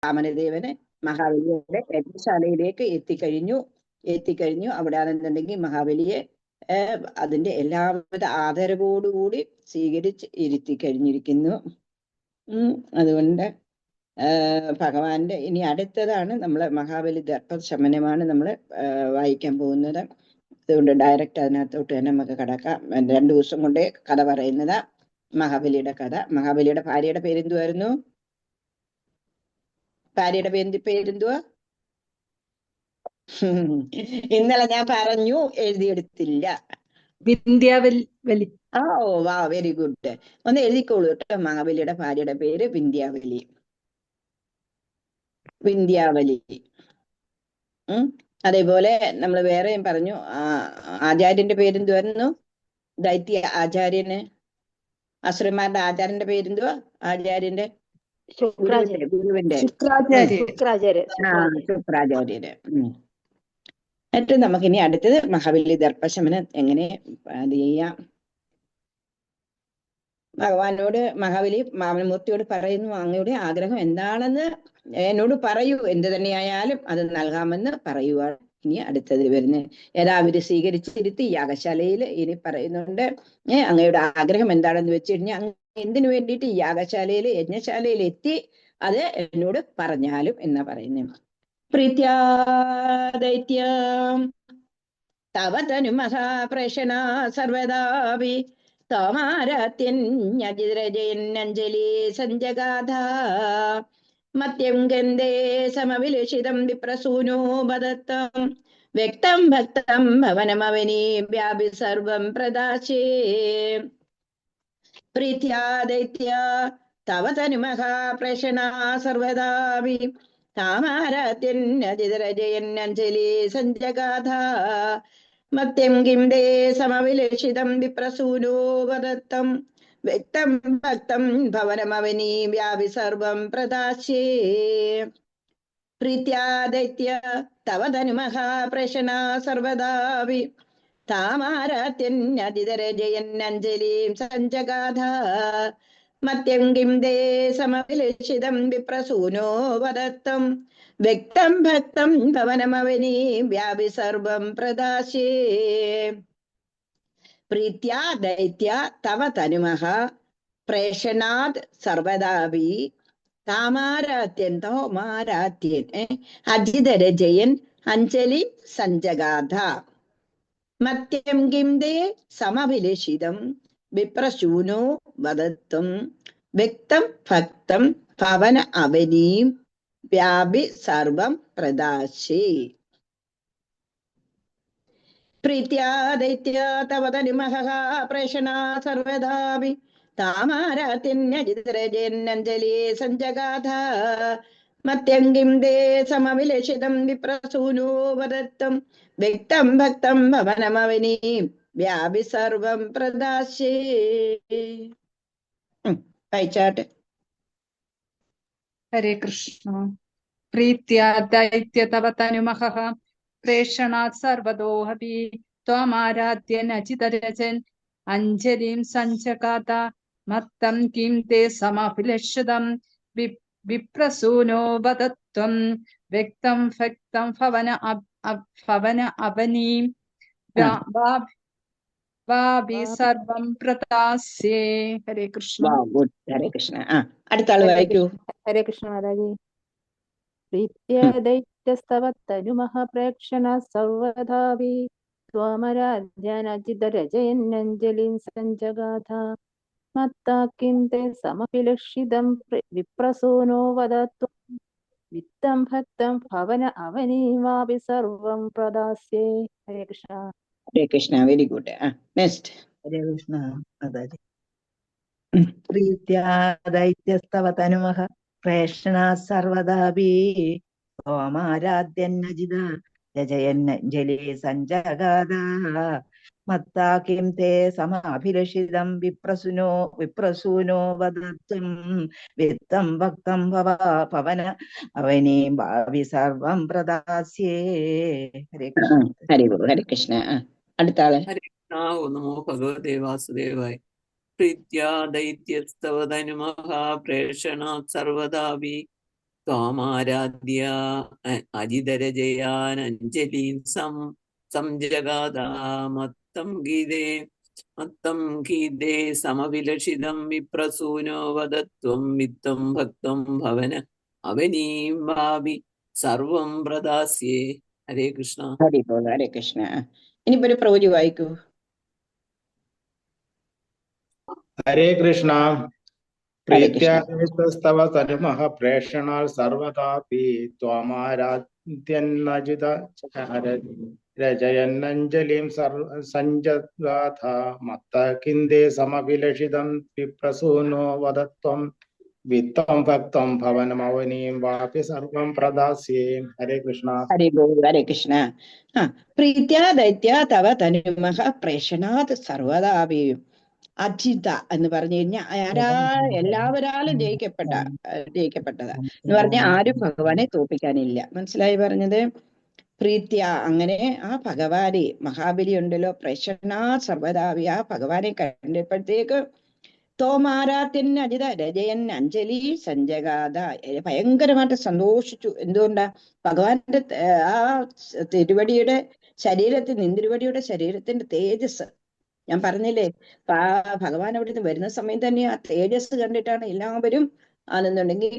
വാമനദേവന് മഹാബലിയുടെ യജ്ഞശാലയിലേക്ക് എത്തിക്കഴിഞ്ഞു. അവിടെ ആണെന്നുണ്ടെങ്കിൽ മഹാബലിയെ അതിന്റെ എല്ലാവിധ ആദരവോടുകൂടി സ്വീകരിച്ച് ഇരുത്തി കഴിഞ്ഞിരിക്കുന്നു. അതുകൊണ്ട് ഭഗവാന്റെ ഇനി അടുത്തതാണ് നമ്മള് മഹാബലി ദർപ്പശമനമാണ് നമ്മൾ വായിക്കാൻ പോകുന്നത്. അതുകൊണ്ട് ഡയറക്റ്റ് അതിനകത്തോട്ട് തന്നെ നമുക്ക് കടക്കാം. 2 ദിവസം കൊണ്ടേ കഥ പറയുന്നത് മഹാബലിയുടെ കഥ. മഹാബലിയുടെ ഭാര്യയുടെ പേരെന്തുവായിരുന്നു? ഭാര്യയുടെ പേരെന്തുവാ? ഇന്നലെ ഞാൻ പറഞ്ഞു, എഴുതിയെടുത്തില്ല. വിന്ധ്യാവലി. ഓ വാ, വെരി ഗുഡ്. ഒന്ന് എഴുതിക്കോളൂ കേട്ടോ. മഹാബലിയുടെ ഭാര്യയുടെ പേര് വിന്ധ്യാവലി. അതേപോലെ നമ്മൾ വേറെയും പറഞ്ഞു. ആചാര്യന്റെ പേരെന്തുവായിരുന്നു? ദൈത്യ ആചാര്യന്, അസുരന്മാരുടെ ആചാര്യന്റെ പേരെന്തുവാ? ആചാര്യന്റെ ഗുരുവിന്റെ ശുക്രാചാര്യര്. എന്നിട്ട് നമുക്കിനി അടുത്തത് മഹാബലി ദർപ്പശമനം എങ്ങനെ അത് ചെയ്യാം. ഭഗവാനോട് മഹാബലി വാമനമൂർത്തിയോട് പറയുന്നു, അങ്ങയുടെ ആഗ്രഹം എന്താണെന്ന് എന്നോട് പറയൂ, എന്ത് തന്നെയായാലും അത് നൽകാമെന്ന് പറയുവാണ് ഇനി അടുത്തതിൽ വരുന്നത്. അവര് സ്വീകരിച്ചിരുത്തി യാഗശാലയിൽ ഇനി പറയുന്നുണ്ട്, അങ്ങയുടെ ആഗ്രഹം എന്താണെന്ന് വെച്ച് കഴിഞ്ഞാൽ അങ്ങ് എന്തിനു വേണ്ടിയിട്ട് യാഗശാലയിൽ യജ്ഞശാലയിൽ എത്തി അത് എന്നോട് പറഞ്ഞാലും എന്നാ പറയുന്നത്. പ്രീത്യാ ദൈത്യ തവ തനു മഹാപ്രേഷണ സർവദാപി തോമാരാത്യഞ്ജലി സഞ്ജഗാധ മത്യം ഗന്ധേ സമവിലുഷിതം വിപ്രസൂനോ ബദത്തം വ്യക്തം ഭക്തം ഭവനമവനീ വ്യാപി സർവം പ്രദാശേ. പ്രീത്യാ ദൈത്യ തവ തനു മഹാപ്രേഷണ സർവദാപി താമാരാത്യഞ്ജലി സഞ്ജഗാധ മത്യം കിം ദേ സമവിലക്ഷിതം വിപ്രസൂനോ വദത്തം വ്യക്തം ഭക്തം ഭവനമവനീ വ്യാപി സർവം പ്രദാശേ. പ്രീത്യാ ദൈത്യ തവ ധനു മഹാപ്രേഷണ സർവദാപി താമാരാത്യഞ്ജലീം സഞ്ജഗാധ മത്യം കിം ദേ സമവിലക്ഷിതം വിപ്രസൂനോ വദത്തം വ്യക്തം ഭക്തം ഭവനമവനീ വ്യാപി സർവം പ്രദാശേ. പ്രീത്യാ ദൈത്യ തവ തനുമഹ പ്രേഷണാത് സർവദാപി താമാരാത്യൻ അജിതരജയൻ അഞ്ജലി സഞ്ജഗാധ മത്യം കിം ദേ സമവിലഷിതം വിപ്രശൂനോ വദത്തം വ്യക്തം ഭക്തം ഭവന അവനീം വ്യാപി സർവം പ്രദാശേ. പ്രീത്യാ ദൈത്യ തവ തനുമഹ പ്രേഷണ സർവദാപി താമാരാത്യഞ്ജലി സഞ്ജഗാധ മത്യം കിം ദേ സമവിലഷിതം വിപ്രസൂനോ വദത്തം വ്യക്തം ഭക്തം ഭവനമവനീം വ്യാപി സർവം പ്രദാശേ. വായിച്ചാട്ടെ. ഹരേ കൃഷ്ണ. പ്രീത്യാ ദൈത്യ തവ തനുമഹ പ്രേഷണാത് സർവദോഹപി ത്വമാരാധ്യൻ അജിതരജൻ അഞ്ജലിം സഞ്ജഗാത മത്തം കിം തേ സമഭിലഷിതം വിപ്രസൂനോ വദത്വം വ്യക്തം ഭക്തം ഭവന അവനീം വാപി സർവം പ്രദാസ്യേ. ഹരേ കൃഷ്ണ. ഹരേ കൃഷ്ണ. അടുത്ത ആള് വായിക്കൂ. ഹരേ കൃഷ്ണ മാതാജി. പ്രീത്യാ ദൈത്യസ്തവ തനുമഹ പ്രേക്ഷണ സർവദാപി ത്വമരാധ്യാനജിതരജയന്നഞ്ജലിം സഞ്ജഗാധ മത്താ കിം തേ സമഭിലഷിതം വിപ്രസൂനോ വദത്വം വിത്തം ഭക്തം ഭവന അവനീം വാപി സർവം പ്രദാസ്യേ. Hare Krishna. Hare Krishna. Very good. Next. Hare Krishna മാതാജി. പ്രീത്യാ ദൈത്യസ്തവ തനുമഹ പ്രേഷണ സർവദാപി സോമാരാധ്യന്നജിത രജയന്നഞ്ജലി സഞ്ജഗാധ മത്താ കിം തേ സമാഭിലഷിതം വിപ്രസൂനോ വദത്വം വിത്തം ഭക്തം ഭവന അവനീം ഭാവി സർവം പ്രദാസ്യേ. ഹരേ കൃഷ്ണ. ഹരേ കൃഷ്ണ. അടുത്ത ആള്. ഹരേ കൃഷ്ണ. നമോ ഭഗവതേ വാസുദേവായ. പ്രീത്യാ ദൈത്യസ്തവ ധനുമഹ പ്രേഷണാത് സർവദാപി ത്വാമാരാധ്യ അജിതരജയാനഞ്ജലിം സംജഗാദാ മത്തം ഗീതേ സമവിലഷിതം വിപ്രസൂനോ വദത്വം വിത്തം ഭക്തം ഭവന അവനീം ഭാവി സർവം പ്രദാസ്യേ. ഹരേ കൃഷ്ണ. ഹരി ബോൾ. ഹരേ കൃഷ്ണ. ഇനിയിപ്പോ ഒരു പ്രവചി വായിക്കൂ. ഹരേ കൃഷ്ണ. ഹരേ കൃഷ്ണ. പ്രീത്യാസ്തവ തനുമഃ പ്രേഷണാൽ സർവദാപി ത്വമാരാധ്യന്നജിത രജയന്നഞ്ജലിം സഞ്ജഗാഥ മത്ത കിന്ദേ സമവിലഷിതം വിപ്രസൂനോ വദത്വം വിത്തം ഭക്തം ഭവനമവനീം വാപി സർവം പ്രദാസ്യേ. ഹരേ കൃഷ്ണ. ഹരി ബോൾ. ഹരേ കൃഷ്ണ. പ്രീത്യാ ദൈത്യ തവ തനുമഃ പ്രേഷണാത് സർവദാപിയും അജിത എന്ന് പറഞ്ഞു കഴിഞ്ഞാൽ എല്ലാവരാലും ജയിക്കപ്പെട്ടതാ എന്ന് പറഞ്ഞാൽ ആരും ഭഗവാനെ തോൽപ്പിക്കാനില്ല. മനസ്സിലായി പറഞ്ഞത്? പ്രീത്യ, അങ്ങനെ ആ ഭഗവാനെ, മഹാബലി ഉണ്ടല്ലോ, പ്രേഷണാ സർവദാപി, ആ ഭഗവാനെ കണ്ടപ്പോഴത്തേക്ക് തോമാരാത്യൻ അജിത രജയൻ അഞ്ജലി സഞ്ജഗാഥ, ഭയങ്കരമായിട്ട് സന്തോഷിച്ചു. എന്തുകൊണ്ടാ? ഭഗവാന്റെ ആ തിരുവടിയുടെ ശരീരത്തിൽ, നിന്തിരുവടിയുടെ ശരീരത്തിന്റെ തേജസ് ഞാൻ പറഞ്ഞില്ലേ, ഭഗവാൻ അവിടെ നിന്ന് വരുന്ന സമയം തന്നെ ആ തേജസ് കണ്ടിട്ടാണ് എല്ലാവരും ആണെന്നുണ്ടെങ്കിൽ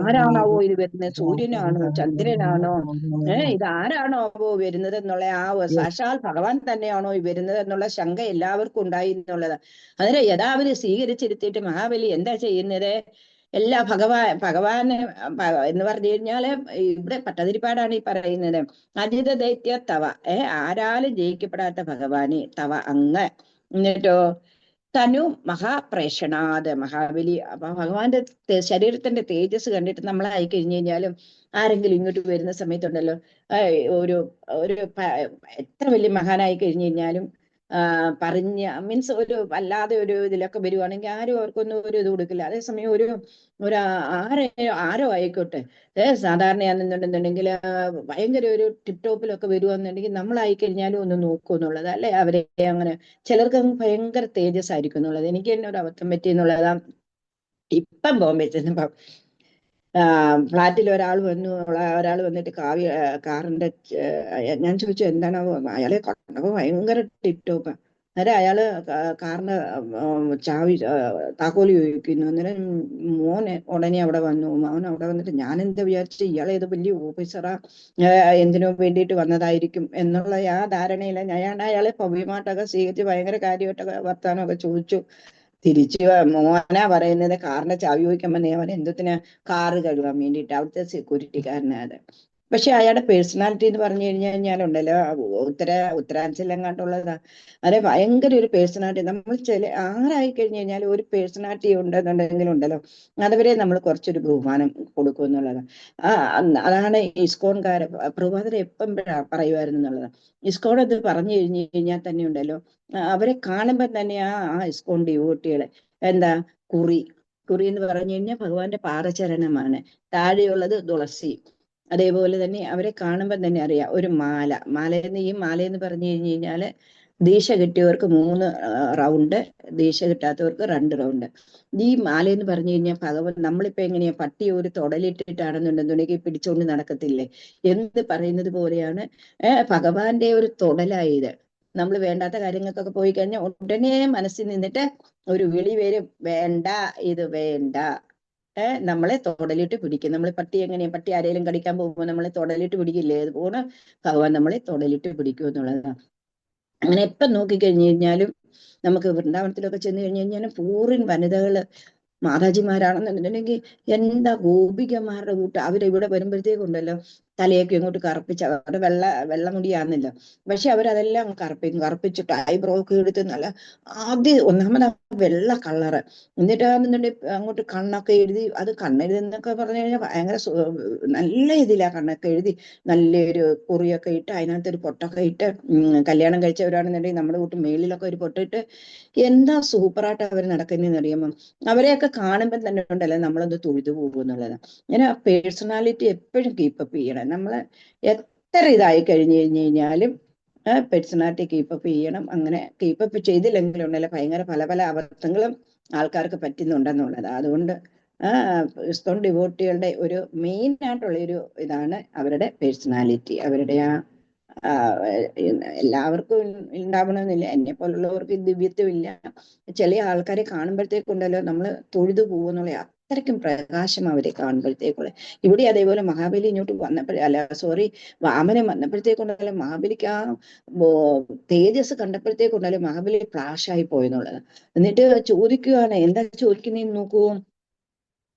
ആരാണാവോ ഇത് വരുന്നത്, സൂര്യനാണോ ചന്ദ്രനാണോ, ഇത് ആരാണാവോ വരുന്നത് എന്നുള്ള ആ സാക്ഷാൽ ഭഗവാൻ തന്നെയാണോ ഈ വരുന്നത് എന്നുള്ള ശങ്ക എല്ലാവർക്കും ഉണ്ടായി എന്നുള്ളത്. അതിനെ യഥാവധി സ്വീകരിച്ചിരുത്തിയിട്ട് മഹാബലി എന്താ ചെയ്യുന്നത്? എല്ലാ ഭഗവാന് എന്ന് പറഞ്ഞു കഴിഞ്ഞാല് ഇവിടെ പട്ടതിരിപ്പാടാണ് ഈ പറയുന്നത്. അജിത ദൈത്യ തവ, ആരാലും ജയിക്കപ്പെടാത്ത ഭഗവാനെ തവ അങ്ങ്. എന്നിട്ടോ തനു മഹാപ്രേഷണാത്, മഹാബലി അപ്പൊ ഭഗവാന്റെ ശരീരത്തിന്റെ തേജസ് കണ്ടിട്ട് നമ്മളായി കഴിഞ്ഞു കഴിഞ്ഞാലും ആരെങ്കിലും ഇങ്ങോട്ട് വരുന്ന സമയത്തുണ്ടല്ലോ, ഒരു എത്ര വലിയ മഹാനായി കഴിഞ്ഞു കഴിഞ്ഞാലും മീൻസ് ഒരു അല്ലാതെ ഒരു ഇതിലൊക്കെ വരുവാണെങ്കിൽ ആരും അവർക്കൊന്നും ഒരു ഇത് കൊടുക്കില്ല. അതേസമയം ഒരു ആരോ ആയിക്കോട്ടെ, സാധാരണയാണെന്നുണ്ടെന്നുണ്ടെങ്കിൽ ഭയങ്കര ഒരു ടിപ് ടോപ്പിലൊക്കെ വരുവാന്നുണ്ടെങ്കിൽ നമ്മളായി കഴിഞ്ഞാലും ഒന്ന് നോക്കൂ എന്നുള്ളത്, അല്ലെ? അവരെ അങ്ങനെ ചിലർക്ക് ഭയങ്കര തേജസ് ആയിരിക്കും എന്നുള്ളത്. എനിക്ക് തന്നെ ഒരു അബദ്ധം പറ്റി എന്നുള്ളതാ. ഇപ്പം ബോംബെ ചെന്നപ്പം ഫ്ലാറ്റിൽ ഒരാൾ വന്നിട്ട് കാറിന്റെ ഞാൻ ചോദിച്ചു എന്താണാവോ, അയാളെ കണ്ടപ്പോ ഭയങ്കര ടിപ് ടോപ്പാ. അന്നേരം അയാള് കാറിന്റെ ചാവി താക്കോലി ചോദിക്കുന്നു. അന്നേരം മോനെ ഉടനെ അവിടെ വന്നു. മോൻ അവിടെ വന്നിട്ട് ഞാൻ എന്താ വിചാരിച്ചു, ഇയാളെ ഏതോ വലിയ ഓഫീസറാ, എന്തിനോ വേണ്ടിയിട്ട് വന്നതായിരിക്കും എന്നുള്ള ആ ധാരണയില്ല. ഞാൻ അയാളെ ഭവ്യമായിട്ടൊക്കെ സ്വീകരിച്ച് ഭയങ്കര കാര്യമായിട്ടൊക്കെ വർത്താനമൊക്കെ ചോദിച്ചു. തിരിച്ചു മോനാ പറയുന്നത് കാറിന്റെ ചാവി ചോദിക്കുമ്പോ അവൻ എന്തിനാ കാറ് കഴുകാൻ വേണ്ടിയിട്ട്, അവിടുത്തെ സെക്യൂരിറ്റിക്കാരനാണ്. പക്ഷെ അയാളുടെ പേഴ്സണാലിറ്റി എന്ന് പറഞ്ഞു കഴിഞ്ഞാലുണ്ടല്ലോ, ഉത്തരാഞ്ചലെങ്ങാണ്ടുള്ളതാ. അതെ, ഭയങ്കര ഒരു പേഴ്സണാലിറ്റി. നമ്മൾ ആരായി കഴിഞ്ഞു കഴിഞ്ഞാൽ ഒരു പേഴ്സണാലിറ്റി ഉണ്ടെന്നുണ്ടെങ്കിലുണ്ടല്ലോ, അതുവരെ നമ്മൾ കുറച്ചൊരു ബഹുമാനം കൊടുക്കും എന്നുള്ളതാണ്. അതാണ് ഇസ്കോൺകാര് പ്രഭാതരെ എപ്പം പറയുമായിരുന്നു എന്നുള്ളതാണ്. ഇസ്കോൺ അത് പറഞ്ഞു കഴിഞ്ഞു കഴിഞ്ഞാൽ തന്നെ ഉണ്ടല്ലോ, അവരെ കാണുമ്പോൾ തന്നെ ആ ഇസ്കോൺ ഡിവോട്ടികളെ എന്താ കുറി എന്ന് പറഞ്ഞു കഴിഞ്ഞാൽ ഭഗവാന്റെ പാദചരണമാണ്, താഴെയുള്ളത് തുളസി. അതേപോലെ തന്നെ അവരെ കാണുമ്പോൾ തന്നെ അറിയാം ഒരു മാലയെന്ന് പറഞ്ഞു കഴിഞ്ഞു കഴിഞ്ഞാല് ദീക്ഷ കിട്ടിയവർക്ക് 3 റൗണ്ട്, ദീക്ഷ കിട്ടാത്തവർക്ക് 2 റൗണ്ട്. ഈ മാലയെന്ന് പറഞ്ഞു കഴിഞ്ഞാൽ ഭഗവാൻ, നമ്മളിപ്പോ എങ്ങനെയാ പട്ടി ഒരു തൊടലിട്ടിട്ടാണെന്നുണ്ടെന്നുണ്ടെങ്കിൽ പിടിച്ചോണ്ട് നടക്കത്തില്ലേ എന്ന് പറയുന്നത് പോലെയാണ് ഭഗവാന്റെ ഒരു തൊടലായത്. നമ്മൾ വേണ്ടാത്ത കാര്യങ്ങൾക്കൊക്കെ പോയി കഴിഞ്ഞാൽ ഉടനെ മനസ്സിൽ നിന്നിട്ട് ഒരു വിളി വരും, വേണ്ട, ഇത് വേണ്ട, നമ്മളെ തൊടലിട്ട് പിടിക്കും. നമ്മൾ പട്ടി ആരെങ്കിലും കടിക്കാൻ പോകുമ്പോൾ നമ്മളെ തൊടലിട്ട് പിടിക്കില്ലേ, അതുപോലെ ഭഗവാൻ നമ്മളെ തൊടലിട്ട് പിടിക്കും എന്നുള്ളതാണ്. അങ്ങനെ എപ്പം നോക്കിക്കഴിഞ്ഞു കഴിഞ്ഞാലും നമുക്ക് വൃന്ദാവനത്തിലൊക്കെ ചെന്ന് കഴിഞ്ഞു കഴിഞ്ഞാലും പൂർണ്ണ വനിതകള് മാതാജിമാരാണെന്നുണ്ടെങ്കിൽ എന്താ ഗോപികമാരുടെ കൂട്ട് അവരിവിടെ വരുമ്പോഴത്തേക്കുണ്ടല്ലോ തലയൊക്കെ ഇങ്ങോട്ട് കറുപ്പിച്ച്, അവരുടെ വെള്ളമുടിയാന്നല്ലോ, പക്ഷെ അവരതെല്ലാം കറുപ്പിച്ചിട്ട് ഐബ്രോ ഒക്കെ എടുത്ത് നല്ല ഒന്നാമത് വെള്ള കളറ്, എന്നിട്ടാണെന്നുണ്ടെങ്കിൽ അങ്ങോട്ട് കണ്ണൊക്കെ എഴുതി, അത് കണ്ണെഴുതെന്നൊക്കെ പറഞ്ഞു കഴിഞ്ഞാൽ ഭയങ്കര നല്ല ഇതിലാ കണ്ണൊക്കെ എഴുതി നല്ലൊരു കുറിയൊക്കെ ഇട്ട് അതിനകത്ത് ഒരു പൊട്ടൊക്കെ ഇട്ട്, കല്യാണം കഴിച്ചവരാണെന്നുണ്ടെങ്കിൽ നമ്മുടെ കൂട്ട് മേളിലൊക്കെ ഒരു പൊട്ടിട്ട് എന്താ സൂപ്പറായിട്ട് അവർ നടക്കുന്നതെന്ന് അറിയാമോ. അവരെയൊക്കെ കാണുമ്പോൾ തന്നെ ഉണ്ടല്ലോ നമ്മളത് തൊഴുതു പോകും എന്നുള്ളതാണ്. ഇങ്ങനെ പേഴ്സണാലിറ്റി എപ്പോഴും കീപ്പപ്പ് ചെയ്യണം. നമ്മൾ എത്ര ഇതായി കഴിഞ്ഞു കഴിഞ്ഞാലും പേഴ്സണാലിറ്റി കീപ്പപ്പ് ചെയ്യണം. അങ്ങനെ കീപ്പപ്പ് ചെയ്തില്ലെങ്കിലും ഉണ്ടല്ലോ ഭയങ്കര പല അബദ്ധങ്ങളും ആൾക്കാർക്ക് പറ്റുന്നുണ്ടെന്നുള്ളത്. അതുകൊണ്ട് ഇസ്കോൺ ഡിവോട്ടികളുടെ ഒരു മെയിൻ ആയിട്ടുള്ള ഒരു ഇതാണ് അവരുടെ പേഴ്സണാലിറ്റി. അവരുടെ എല്ലാവർക്കും ഉണ്ടാവണമെന്നില്ല, എന്നെ പോലുള്ളവർക്ക് ദിവ്യത്വമില്ല. ചില ആൾക്കാരെ കാണുമ്പോഴത്തേക്കുണ്ടല്ലോ നമ്മൾ തൊഴുതു പോകുന്നുള്ള അത്രയ്ക്കും പ്രകാശം അവരെ കാണുമ്പോഴത്തേക്കുള്ള. ഇവിടെ അതേപോലെ മഹാബലി ഇങ്ങോട്ട് വാമനൻ വന്നപ്പോഴത്തേക്കുണ്ടല്ലോ മഹാബലിക്ക് ആ തേജസ് കണ്ടപ്പോഴത്തേക്കുണ്ടല്ലോ മഹാബലി ഫ്ലാഷായി പോയെന്നുള്ളത്. എന്നിട്ട് ചോദിക്കുകയാണ്, എന്താ ചോദിക്കുന്നതെന്ന് നോക്കൂ.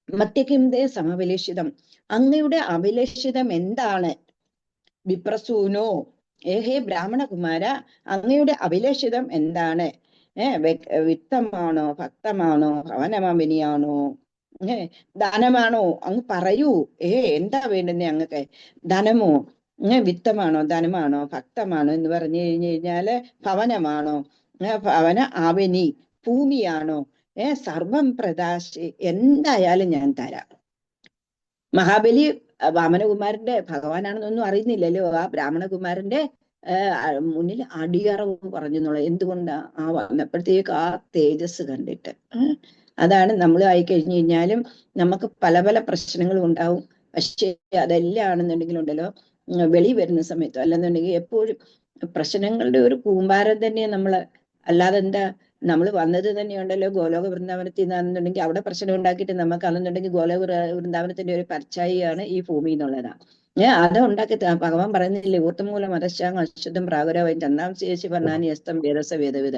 മത്യകിംതേ സമവിലേഷിതം, അങ്ങയുടെ അഭിലേഷിതം എന്താണ്? വിപ്രസൂനോ, ഹേ ബ്രാഹ്മണകുമാര, അങ്ങയുടെ അഭിലേഷിതം എന്താണ്? വിത്തമാണോ, ഭക്തമാണോ, ഭവനമവിനിയാണോ, ധനമാണോ? അങ്ങ് പറയൂ. എന്താ വേണ്ടുന്നേ അങ്ങക്ക്? ധനമോ, വിത്തമാണോ, ധനമാണോ, ഭക്തമാണോ എന്ന് പറഞ്ഞു കഴിഞ്ഞാല് ഭവനമാണോ, ഭവന ആവനി ഭൂമിയാണോ, സർവം പ്രദാശി, എന്തായാലും ഞാൻ തരാം. മഹാബലി വാമനകുമാരന്റെ ഭഗവാനാണെന്നൊന്നും അറിയുന്നില്ലല്ലോ. ആ ബ്രാഹ്മണകുമാരന്റെ മുന്നിൽ അടിയറവ് പറഞ്ഞു എന്നുള്ളത്. എന്തുകൊണ്ടാ? ആ വന്നപ്പോഴത്തേക്ക് ആ തേജസ് കണ്ടിട്ട്. അതാണ് നമ്മൾ ആയി കഴിഞ്ഞു കഴിഞ്ഞാലും നമുക്ക് പല പല പ്രശ്നങ്ങളും ഉണ്ടാവും. പക്ഷെ അതെല്ലാം ആണെന്നുണ്ടെങ്കിലുണ്ടല്ലോ വെളി വരുന്ന സമയത്തോ അല്ലെന്നുണ്ടെങ്കിൽ എപ്പോഴും പ്രശ്നങ്ങളുടെ ഒരു കൂമ്പാരം തന്നെ നമ്മള്. അല്ലാതെ എന്താ, നമ്മൾ വന്നത് തന്നെയുണ്ടല്ലോ ഗോലോക വൃന്ദാവനത്തിൽ നിന്നാണെന്നുണ്ടെങ്കിൽ അവിടെ പ്രശ്നം ഉണ്ടാക്കിയിട്ട് നമുക്ക് അതെന്നുണ്ടെങ്കിൽ ഗോലോക വൃന്ദാവനത്തിന്റെ ഒരു പർച്ചായിയാണ് ഈ ഭൂമി എന്നുള്ളതാണ്. അത് ഉണ്ടാക്കി ഭഗവാൻ പറയുന്നില്ലേ, ഊർത്തമൂലം അരശാങ് അശുദ്ധം പ്രാഗുരവൻ ചന്താം ശേഷി പറഞ്ഞാനി അസ്തം വേദസ വേദവിധ.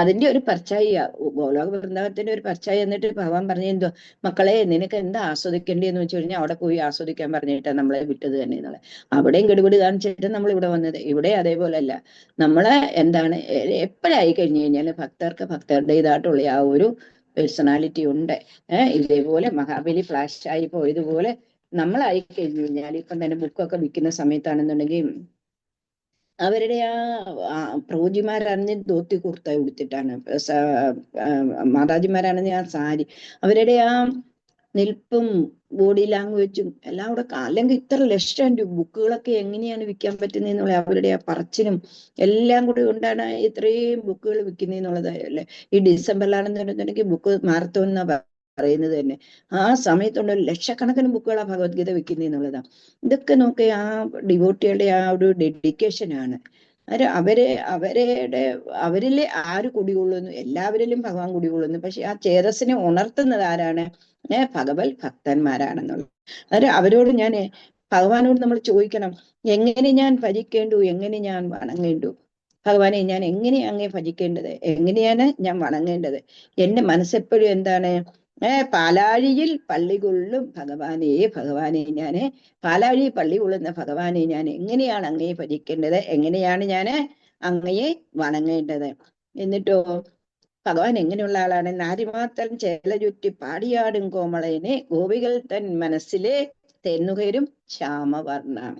അതിന്റെ ഒരു പർച്ചായി, ഗോലോക വൃന്ദാവനത്തിന്റെ ഒരു പർച്ചായി. എന്നിട്ട് ഭഗവാൻ പറഞ്ഞു, എന്തോ മക്കളെ നിനക്ക് എന്താ ആസ്വദിക്കേണ്ടതെന്ന് വെച്ച് കഴിഞ്ഞാൽ അവിടെ പോയി ആസ്വദിക്കാൻ പറഞ്ഞിട്ടാണ് നമ്മളെ വിട്ടത് തന്നെ എന്നുള്ളത്. അവിടെയും കെടുപിടി കാണിച്ചിട്ട് നമ്മൾ ഇവിടെ വന്നത്. ഇവിടെ അതേപോലെയല്ല. നമ്മളെ എന്താണ് എപ്പോഴായി കഴിഞ്ഞു കഴിഞ്ഞാൽ ഭക്തരുടേതായിട്ടുള്ള ആ ഒരു പേഴ്സണാലിറ്റി ഉണ്ട്. ഇതേപോലെ മഹാബലി ഫ്ലാഷ് ആയി പോയതുപോലെ നമ്മളായി കഴിഞ്ഞു കഴിഞ്ഞാൽ ഇപ്പം തന്നെ ബുക്കൊക്കെ വിൽക്കുന്ന സമയത്താണെന്നുണ്ടെങ്കിൽ അവരുടെ ആ പ്രോജിമാരാണെന്ന് ധോത്തി കുർത്ത ഉടുത്തിട്ടാണ്, മാതാജിമാരാണെന്ന് ആ സാരി, അവരുടെ ആ നിൽപ്പും ബോഡി ലാംഗ്വേജും എല്ലാം കൂടെ. അല്ലെങ്കിൽ ഇത്ര ലക്ഷം ബുക്കുകളൊക്കെ എങ്ങനെയാണ് വിൽക്കാൻ പറ്റുന്നതെന്നുള്ള അവരുടെ ആ പറച്ചിലും എല്ലാം കൂടി കൊണ്ടാണ് ഇത്രയും ബുക്കുകൾ വിൽക്കുന്നതെന്നുള്ളത് അല്ലേ. ഈ ഡിസംബറിലാണെന്നുണ്ടെങ്കിൽ ബുക്ക് മാരത്തോൺ എന്നാ പറയുന്നത് തന്നെ. ആ സമയത്തുണ്ട് ലക്ഷക്കണക്കിന് ബുക്കുകളാണ് ഭഗവത്ഗീത വിൽക്കുന്നതെന്നുള്ളതാണ്. ഇതൊക്കെ നോക്കി ആ ഡിവോട്ടികളുടെ ആ ഒരു ഡെഡിക്കേഷനാണ്. അവരിലെ ആര് കുടികൊള്ളുന്നു? എല്ലാവരിലും ഭഗവാൻ കുടികൊള്ളുന്നു. പക്ഷെ ആ ചേതസ്സിനെ ഉണർത്തുന്നത് ആരാണ്? ഭഗവത് ഭക്തന്മാരാണെന്നുള്ളത്. അവരോട് ഭഗവാനോട് നമ്മൾ ചോദിക്കണം, എങ്ങനെ ഞാൻ ഭജിക്കേണ്ടു, എങ്ങനെ ഞാൻ വണങ്ങേണ്ടു? ഭഗവാനെ ഞാൻ എങ്ങനെ അങ്ങേ ഭജിക്കേണ്ടത്, എങ്ങനെയാണ് ഞാൻ വണങ്ങേണ്ടത്? എന്റെ മനസ്സെപ്പോഴും എന്താണ്? പാലാഴിയിൽ പള്ളി കൊള്ളും ഭഗവാനെ ഞാന് പാലാഴി പള്ളി കൊള്ളുന്ന ഭഗവാനെ ഞാൻ എങ്ങനെയാണ് അങ്ങയെ ഭജിക്കേണ്ടത്, എങ്ങനെയാണ് ഞാൻ അങ്ങയെ വണങ്ങേണ്ടത്? എന്നിട്ടോ ഭഗവാൻ എങ്ങനെയുള്ള ആളാണ്? നാരിമാത്തൻ ചേല ചുറ്റി പാടിയാടും കോമളയനെ ഗോപികൾ തൻ മനസ്സിലെ തെന്നുകരും ശ്യാമവർണ്ണാണ്.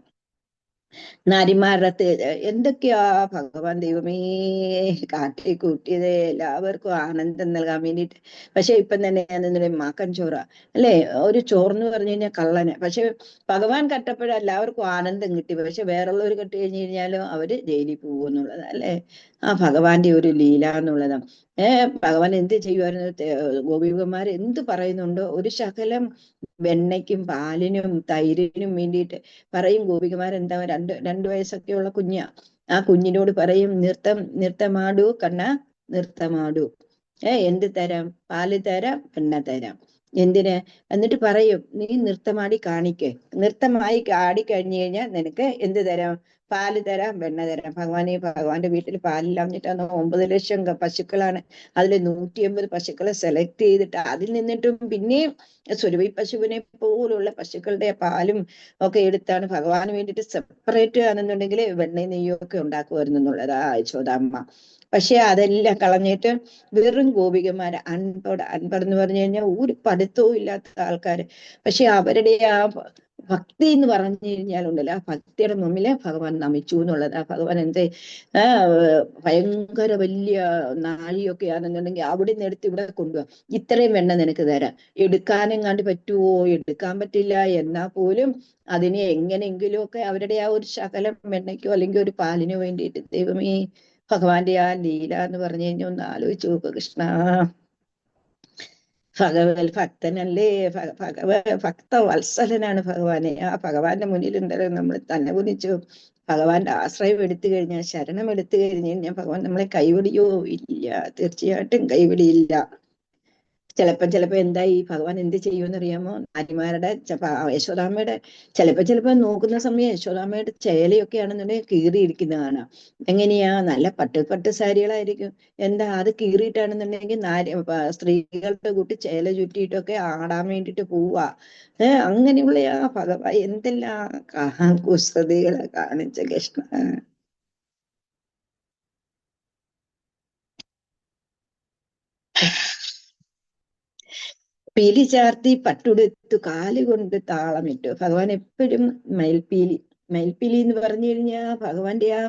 നാരിമാരുടെ എന്തൊക്കെയാ ഭഗവാൻ ദൈവമേ കാട്ടിക്കൂട്ടിയത് എല്ലാവർക്കും ആനന്ദം നൽകാൻ വേണ്ടിയിട്ട്. പക്ഷെ ഇപ്പം തന്നെ മാക്കൻ ചോറ അല്ലേ, ഒരു ചോറെന്ന് പറഞ്ഞു കഴിഞ്ഞാൽ കള്ളന്. പക്ഷെ ഭഗവാൻ കട്ടപ്പോഴ എല്ലാവർക്കും ആനന്ദം കിട്ടി. പക്ഷെ വേറുള്ളവർ കെട്ടി കഴിഞ്ഞു കഴിഞ്ഞാലും അവര് ജയിലിൽ പോകുമെന്നുള്ളത് അല്ലേ. ആ ഭഗവാന്റെ ഒരു ലീല എന്നുള്ളതാണ്. ഭഗവാൻ എന്ത് ചെയ്യുമായിരുന്നു? ഗോപികമാർ എന്ത് പറയുന്നുണ്ടോ ഒരു ശകലം വെണ്ണയ്ക്കും പാലിനും തൈരിനും വേണ്ടിയിട്ട് പറയും. ഗോപികമാരെന്താ, രണ്ടു വയസ്സൊക്കെയുള്ള കുഞ്ഞാ. ആ കുഞ്ഞിനോട് പറയും, നൃത്തമാടൂ കണ്ണ നൃത്തമാടൂ, എന്ത് തരാം? പാല് തരാം, വെണ്ണ തരാം. എന്തിന്? എന്നിട്ട് പറയും, നീ നൃത്തമാടി കാണിക്ക്. നൃത്തമായി ആടി കഴിഞ്ഞു കഴിഞ്ഞാൽ നിനക്ക് എന്ത് തരാം? പാല് തരാം, വെണ്ണ തരാം. ഭഗവാന്റെ വീട്ടിൽ പാലില്ലാഞ്ഞിട്ടാണ് 9 ലക്ഷം പശുക്കളാണ്. അതിൽ 180 പശുക്കളെ സെലക്ട് ചെയ്തിട്ട് അതിൽ നിന്നിട്ടും പിന്നെയും സുരഭി പശുവിനെ പോലുള്ള പശുക്കളുടെ പാലും ഒക്കെ എടുത്താണ് ഭഗവാന് വേണ്ടിയിട്ട് സെപ്പറേറ്റ് ആണെന്നുണ്ടെങ്കിൽ വെണ്ണയും നെയ്യും ഒക്കെ ഉണ്ടാക്കുമായിരുന്നു എന്നുള്ളതാ യശോദാമ്മ. പക്ഷെ അതെല്ലാം കളഞ്ഞിട്ട് വെറും ഗോപികമാര്, അൻപടെന്ന് പറഞ്ഞു കഴിഞ്ഞാൽ ഒരു പഠിത്തവും ഇല്ലാത്ത ആൾക്കാര്. പക്ഷെ അവരുടെ ആ ഭക്തി എന്ന് പറഞ്ഞു കഴിഞ്ഞാലുണ്ടല്ലോ, ആ ഭക്തിയുടെ മുമ്പില് ഭഗവാൻ നമിച്ചു എന്നുള്ളത്. ആ ഭഗവാൻ ഭയങ്കര വലിയ നാഴിയൊക്കെ ആണെന്നുണ്ടെങ്കിൽ അവിടെ നിന്ന് എടുത്ത് ഇവിടെ കൊണ്ടുപോവാ. ഇത്രയും വെണ്ണ നിനക്ക് തരാം. എടുക്കാനെങ്ങാണ്ട് പറ്റുമോ? എടുക്കാൻ പറ്റില്ല. എന്നാ പോലും അതിനെ എങ്ങനെയെങ്കിലും ഒക്കെ അവരുടെ ആ ഒരു ശകലം വെണ്ണയ്ക്കോ അല്ലെങ്കിൽ ഒരു പാലിനോ വേണ്ടിയിട്ട്. ദൈവമേ, ഭഗവാന്റെ ആ ലീല എന്ന് പറഞ്ഞു കഴിഞ്ഞാൽ ഒന്ന് ആലോചിച്ച് നോക്കുക കൃഷ്ണ. ഭക്തനല്ലേ, ഭക്തവത്സലനാണ് ഭഗവാനെ. ആ ഭഗവാന്റെ മുന്നിലുണ്ടല്ലോ നമ്മൾ തന്നെ കുനിച്ചു ഭഗവാന്റെ ആശ്രയം എടുത്തു കഴിഞ്ഞാൽ, ശരണം എടുത്തു കഴിഞ്ഞു കഴിഞ്ഞാൽ ഭഗവാൻ നമ്മളെ കൈവിടിയോ? ഇല്ല, തീർച്ചയായിട്ടും കൈവിടിയില്ല. ചിലപ്പോ എന്തായി ഭഗവാൻ എന്ത് ചെയ്യുമെന്ന് അറിയാമോ? നാരിമാരുടെ യശോദാമ്മയുടെ ചിലപ്പോ നോക്കുന്ന സമയം യശോദാമ്മയുടെ ചേലയൊക്കെ ആണെന്നുണ്ടെങ്കിൽ കീറിയിരിക്കുന്ന കാണാം. എങ്ങനെയാ? നല്ല പട്ട് സാരികളായിരിക്കും. എന്താ അത് കീറിയിട്ടാണെന്നുണ്ടെങ്കിൽ സ്ത്രീകളുടെ കൂട്ടി ചേല ചുറ്റിയിട്ടൊക്കെ ആടാൻ വേണ്ടിട്ട് പോവാ. അങ്ങനെയുള്ള ആ ഭഗവാൻ എന്തെല്ലാം കുസൃതികളെ കാണിച്ച കൃഷ്ണ. പീലി ചാർത്തി പട്ടുടുത്തു കാലുകൊണ്ട് താളമിട്ടു. ഭഗവാൻ എപ്പോഴും മയിൽപ്പീലി എന്ന് പറഞ്ഞു കഴിഞ്ഞാൽ ഭഗവാന്റെ ആ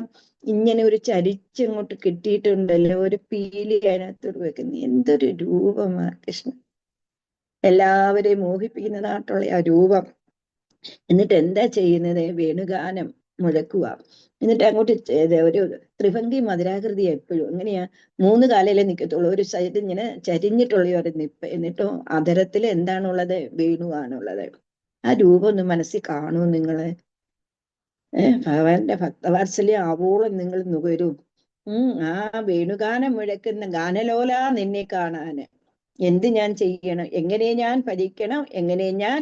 ഇങ്ങനെ ഒരു ചരിച്ചങ്ങോട്ട് കിട്ടിയിട്ടുണ്ടല്ലോ, ഒരു പീലി അതിനകത്തോട് വെക്കുന്ന എന്തൊരു രൂപമാ കൃഷ്ണൻ. എല്ലാവരെയും മോഹിപ്പിക്കുന്നതായിട്ടുള്ള ആ രൂപം. എന്നിട്ട് എന്താ ചെയ്യുന്നത്? വേണുഗാനം മുഴക്കുക. എന്നിട്ട് അങ്ങോട്ട് ഒരു ത്രിഭംഗി മധുരാകൃതി എപ്പോഴും എങ്ങനെയാ? 3 കാലയിലേ നിൽക്കത്തുള്ളൂ. ഒരു സൈഡ് ഇങ്ങനെ ചരിഞ്ഞിട്ടുള്ള ഒരു നിപ്പ്. എന്നിട്ടോ അധരത്തിൽ എന്താണുള്ളത്? വേണുവാണുള്ളത്. ആ രൂപം ഒന്ന് മനസ്സിൽ കാണൂ നിങ്ങള്. ഭഗവാന്റെ ഭക്തവാത്സല്യം ആവോളം നിങ്ങൾ നുകരും. ആ വേണുഗാനം മുഴക്കുന്ന ഗാനലോല നിന്നെ കാണാന് എന്ത് ഞാൻ ചെയ്യണം? എങ്ങനെ ഞാൻ ഭരിക്കണം? എങ്ങനെ ഞാൻ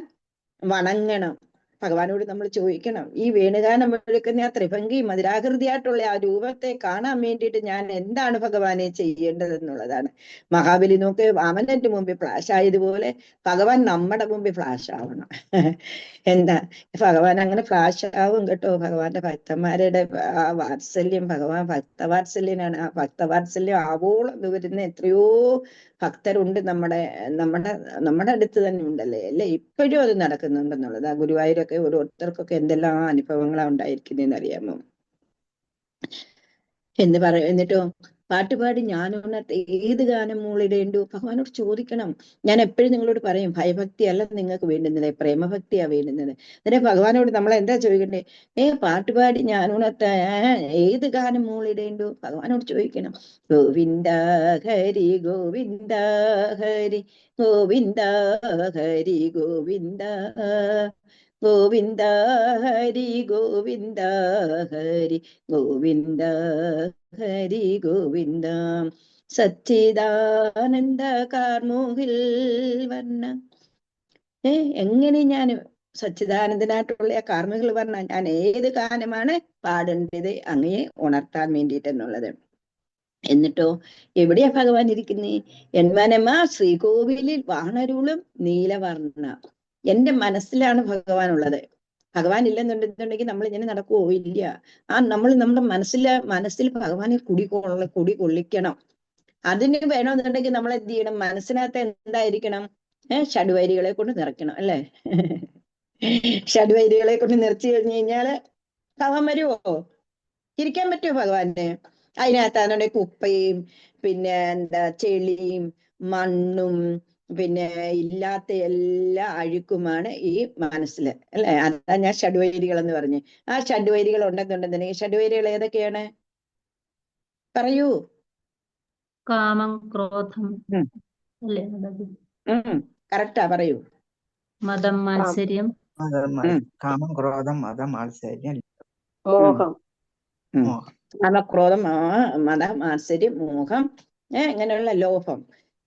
വണങ്ങണം? ഭഗവാനോട് നമ്മൾ ചോദിക്കണം. ഈ വേണുഗാനം മുഴക്കുന്ന ആ ത്രിഭംഗി മധുരാകൃതിയായിട്ടുള്ള ആ രൂപത്തെ കാണാൻ വേണ്ടിയിട്ട് ഞാൻ എന്താണ് ഭഗവാനെ ചെയ്യേണ്ടതെന്നുള്ളതാണ്. മഹാബലി നോക്ക്, വാമനന്റെ മുമ്പിൽ ഫ്ലാഷ് ആയതുപോലെ ഭഗവാൻ നമ്മുടെ മുമ്പിൽ ഫ്ലാഷ് ആവണം. എന്താ ഭഗവാൻ അങ്ങനെ ഫ്ലാഷ് ആവും കേട്ടോ. ഭഗവാന്റെ ഭക്തന്മാരുടെ ആ വാത്സല്യം, ഭഗവാൻ ഭക്തവാത്സല്യനാണ്. ആ ഭക്തവാത്സല്യം ആവോളം വരുന്ന എത്രയോ ഭക്തരുണ്ട് നമ്മുടെ അടുത്ത് തന്നെ ഉണ്ടല്ലേ അല്ലെ? ഇപ്പോഴും അത് നടക്കുന്നുണ്ടെന്നുള്ളത്. ആ ഗുരുവായൂരൊക്കെ ഓരോരുത്തർക്കൊക്കെ എന്തെല്ലാം അനുഭവങ്ങളാണ് ഉണ്ടായിരിക്കുന്നതെന്ന് അറിയാമോ? എന്നിട്ടോ പാട്ടുപാടി ഞാനുണർത്ത് ഏത് ഗാനം മൂളിടേണ്ടു? ഭഗവാനോട് ചോദിക്കണം. ഞാൻ എപ്പോഴും നിങ്ങളോട് പറയും, ഭയഭക്തി അല്ല നിങ്ങൾക്ക് വേണ്ടുന്നത്, പ്രേമഭക്തിയാ വേണ്ടുന്നത്. എന്നിട്ട് ഭഗവാനോട് നമ്മൾ എന്താ ചോദിക്കണ്ടേ? പാട്ടുപാടി ഞാനുണർത്ത ഏത് ഗാനം മൂളിടേണ്ടു? ഭഗവാനോട് ചോദിക്കണം. ഗോവിന്ദ ഹരി ഗോവിന്ദ ഹരി ഗോവിന്ദ ഹരി ഗോവിന്ദ ഗോവിന്ദ ഹരി ഗോവിന്ദ ഹരി ഗോവിന്ദ ഹരി ഗോവിന്ദ. സച്ചിദാനന്ദ കാർമുകിൽ വർണ്ണ. എങ്ങനെ ഞാൻ സച്ചിദാനന്ദനായിട്ടുള്ള ആ കാർമുകിൽ വർണ്ണ ഞാൻ ഏത് ഗാനമാണ് പാടേണ്ടത് അങ്ങയെ ഉണർത്താൻ വേണ്ടിയിട്ടെന്നുള്ളത്. എന്നിട്ടോ എവിടെയാ ഭഗവാൻ ഇരിക്കുന്നേ? എന്മനമാ ശ്രീകോവിലിൽ വാണരുളും നീലവർണ്ണ. എന്റെ മനസ്സിലാണ് ഭഗവാൻ ഉള്ളത്. ഭഗവാൻ ഇല്ലെന്നുണ്ടെന്നുണ്ടെങ്കിൽ നമ്മൾ ഇങ്ങനെ നടക്കുവോ? ഇല്ല. നമ്മൾ നമ്മുടെ മനസ്സിൽ ഭഗവാനെ കുടി കൊള്ളിക്കണം. അതിന് വേണമെന്നുണ്ടെങ്കിൽ നമ്മൾ എന്ത് ചെയ്യണം? മനസ്സിനകത്ത് എന്തായിരിക്കണം? ഷഡ്വൈരികളെ കൊണ്ട് നിറയ്ക്കണം അല്ലെ? ഷഡ്വൈരികളെ കൊണ്ട് നിറച്ചു കഴിഞ്ഞു കഴിഞ്ഞാല് ഭഗവാൻ വരുവോ? ഇരിക്കാൻ പറ്റുമോ ഭഗവാന്? അതിനകത്താണെന്നുണ്ടെങ്കിൽ കുപ്പയും പിന്നെ ചെളിയും മണ്ണും പിന്നെ ഇല്ലാത്ത എല്ലാ അഴുക്കുമാണ് ഈ മനസ്സില് അല്ലെ? അതാ ഞാൻ ഷഡ്വൈരികൾ എന്ന് പറഞ്ഞു. ആ ഷഡ്വൈരികൾ ഉണ്ടെന്നുണ്ടെന്നുണ്ടെങ്കിൽ ഷഡ്വൈരികൾ ഏതൊക്കെയാണ്? പറയൂ. കാമം, ക്രോധം അല്ലേ? കറക്റ്റാ, പറയൂ. മതം, മാത്സര്യം. കാമം, ക്രോധം, മതം, മാത്സര്യം, മോഹം. കാമക്രോധം, മതം, മാത്സര്യം, മോഹം, ഇങ്ങനെയുള്ള ലോഭം.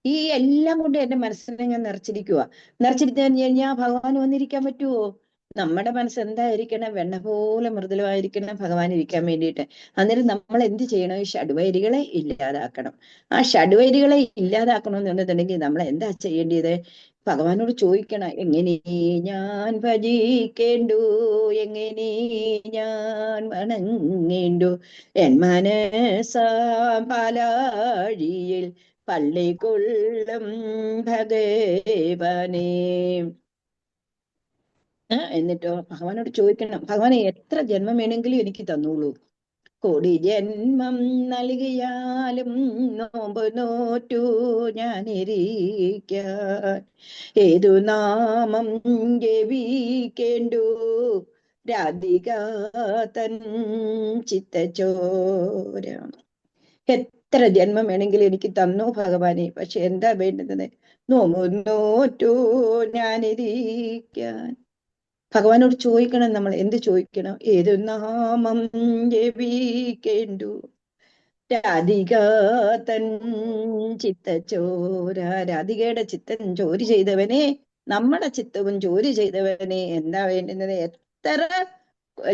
ഈ എല്ലാം കൊണ്ട് എന്റെ മനസ്സിനെ ഞാൻ നിറച്ചിരുത്തി കഴിഞ്ഞാൽ ഭഗവാൻ വന്നിരിക്കാൻ പറ്റുമോ? നമ്മുടെ മനസ്സ് എന്തായിരിക്കണം? വെണ്ണ പോലെ മൃദുലമായിരിക്കണം ഭഗവാൻ ഇരിക്കാൻ വേണ്ടിയിട്ട്. അന്നേരം നമ്മൾ എന്ത് ചെയ്യണം? ഈ ഷഡ്വൈരികളെ ഇല്ലാതാക്കണം. ആ ഷഡ്വൈരികളെ ഇല്ലാതാക്കണമെന്നുണ്ടെന്നുണ്ടെങ്കിൽ നമ്മൾ എന്താ ചെയ്യേണ്ടത്? ഭഗവാനോട് ചോദിക്കണം. എങ്ങനെ ഞാൻ ഭജിക്കേണ്ടു? എങ്ങനെ ഞാൻ വണങ്ങേണ്ടു? എൻ മനസാപാലാഴിയിൽ പള്ളിക്കൊള്ളും ഭഗവാനേ. എന്നിട്ടോ ഭഗവാനോട് ചോദിക്കണം. ഭഗവാനെ എത്ര ജന്മം വേണമെങ്കിലും എനിക്ക് തന്നോളൂ. കോടി ജന്മം നൽകിയാലും നോമ്പ് നോറ്റു ഞാൻ ഇരിക്കാൻ. ഏതു നാമം ജപിക്കേണ്ടു? രാധിക തൻ ചിത്തചോര. എത്ര ജന്മം വേണമെങ്കിലും എനിക്ക് തന്നു ഭഗവാനെ. പക്ഷെ എന്താ വേണ്ടുന്നത്? നോറ്റു ഞാനിരിക്കാൻ. ഭഗവാനോട് ചോദിക്കണം, നമ്മൾ എന്ത് ചോദിക്കണം? ഏതു നാമം ജപിക്കേണ്ടു രാധിക തൻ ചിത്തച്ചോര. രാധികയുടെ ചിത്തം ചോരി ചെയ്തവനെ, നമ്മുടെ ചിത്തവും ചോരി ചെയ്തവനെ എന്താ വേണ്ടുന്നത്? എത്ര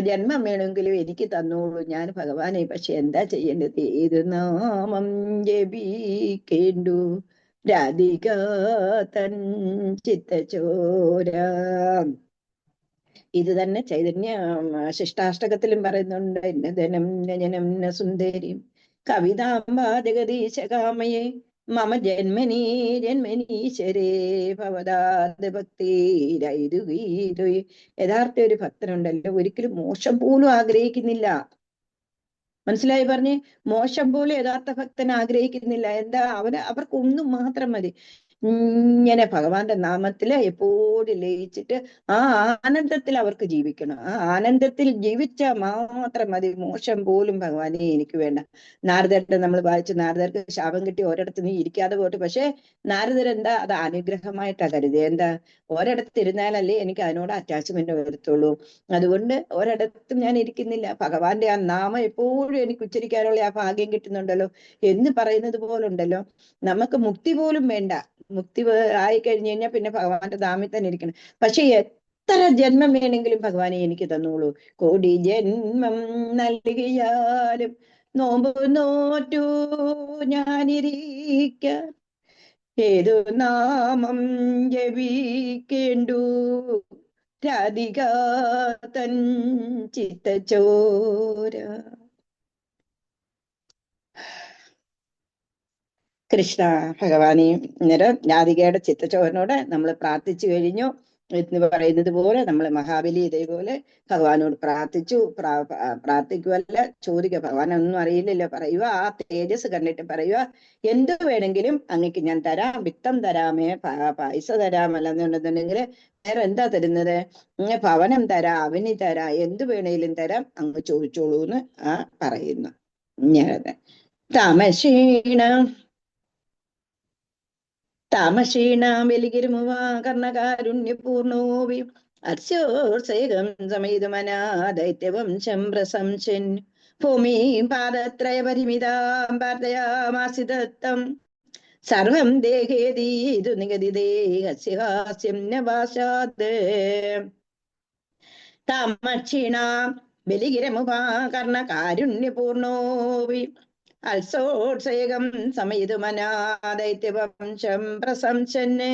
ജന്മം വേണമെങ്കിലും എനിക്ക് തന്നോളൂ ഞാൻ ഭഗവാനെ, പക്ഷെ എന്താ ചെയ്യേണ്ടത്? ഏത് നാമം ജപിക്കേണ്ടു രാധിക തൻ ചിത്തച്ചോര. ഇത് തന്നെ ചൈതന്യ ശിഷ്ടാഷ്ടകത്തിലും പറയുന്നുണ്ട്. ധനം ജനം സുന്ദരിയും കവിതാംബ ജഗദീശകാമയെ മമ ജന്മനീ ജന്മനീശ്വരേ ഭവദാത് ഭക്തിരൈരുഗീരു. യഥാർത്ഥ ഒരു ഭക്തനുണ്ടല്ലോ, ഒരിക്കലും മോശം പോലും ആഗ്രഹിക്കുന്നില്ല. മനസ്സിലായി പറഞ്ഞ്? മോശം പോലും യഥാർത്ഥ ഭക്തൻ ആഗ്രഹിക്കുന്നില്ല. എന്താ? അവർക്കൊന്നും മാത്രം മതി, ഇങ്ങനെ ഭഗവാന്റെ നാമത്തില് എപ്പോഴും ലയിച്ചിട്ട് ആ ആനന്ദത്തിൽ അവർക്ക് ജീവിക്കണം. ആ ആനന്ദത്തിൽ ജീവിച്ചാൽ മാത്രം മതി. മോശം പോലും ഭഗവാനെ എനിക്ക് വേണ്ട. നാരദരുടെ നമ്മൾ വായിച്ചു, നാരദർക്ക് ശാപം കിട്ടി ഒരിടത്ത് നീ ഇരിക്കാതെ പോയിട്ട്. പക്ഷെ നാരദരെന്താ അത് അനുഗ്രഹമായിട്ടാ കരുതി. എന്താ? ഒരിടത്ത് ഇരുന്നാലല്ലേ എനിക്ക് അതിനോട് അറ്റാച്ച്മെന്റ് വരത്തുള്ളൂ. അതുകൊണ്ട് ഒരിടത്തും ഞാൻ ഇരിക്കുന്നില്ല. ഭഗവാന്റെ ആ നാമം എപ്പോഴും എനിക്ക് ഉച്ചരിക്കാനുള്ള ആ ഭാഗ്യം കിട്ടുന്നുണ്ടല്ലോ എന്ന് പറയുന്നത് പോലുണ്ടല്ലോ. നമുക്ക് മുക്തി പോലും വേണ്ട. മുക്തി ആയി കഴിഞ്ഞു കഴിഞ്ഞാൽ പിന്നെ ഭഗവാന്റെ ധാമിൽ തന്നെ ഇരിക്കണം. പക്ഷെ എത്ര ജന്മം വേണമെങ്കിലും ഭഗവാനെ എനിക്ക് തന്നോളൂ. കോടി ജന്മം നൽകിയാലും നോമ്പ് നോറ്റു ഞാനിരിക്കാൻ ഏതു നാമം ജപിക്കേണ്ടു രാധിക തൻ ചിത്തച്ചോര. കൃഷ്ണ ഭഗവാനെ, അന്നേരം രാധികയുടെ ചിത്തച്ചോരനോട് നമ്മൾ പ്രാർത്ഥിച്ചു കഴിഞ്ഞു എന്ന് പറയുന്നത് പോലെ നമ്മൾ മഹാബലി ഇതേപോലെ ഭഗവാനോട് പ്രാർത്ഥിച്ചു. പ്രാർത്ഥിക്കുവല്ല, ചോദിക്കുക. ഭഗവാൻ ഒന്നും അറിയില്ലല്ലോ. പറയുക, ആ തേജസ് കണ്ടിട്ട് പറയുക, എന്ത് വേണമെങ്കിലും അങ്ങക്ക് ഞാൻ തരാം, വിത്തം തരാമേ, പൈസ തരാമല്ലെന്നുണ്ടെന്നുണ്ടെങ്കിൽ വേറെ എന്താ തരുന്നത്? ഭവനം തരാം, അവനി തരാം, എന്ത് വേണേലും തരാം, അങ്ങ് ചോദിച്ചോളൂ എന്ന് പറയുന്നു. ഞാനത് താമസീണാം കർണകാരുണ്യപൂർണോവി അർശ്യോത്സേകം സമേതുമനാദൈത്യവംശം പ്രശംസൻ ഭൂമിം പാദത്രയ പരിമിതാം പ്രാർത്ഥയാമാസിദത്തം സർവം ദേഹേതീതു നിഗദിദേഹസ്യം നവാശാത്. താമക്ഷീണാം ബലിഗിരമുപാ കർണകാരുണ്യപൂർണോവി അൽസോത്സേകം സമയിതുമനാദൈത്യവംശം പ്രശംസന്നേ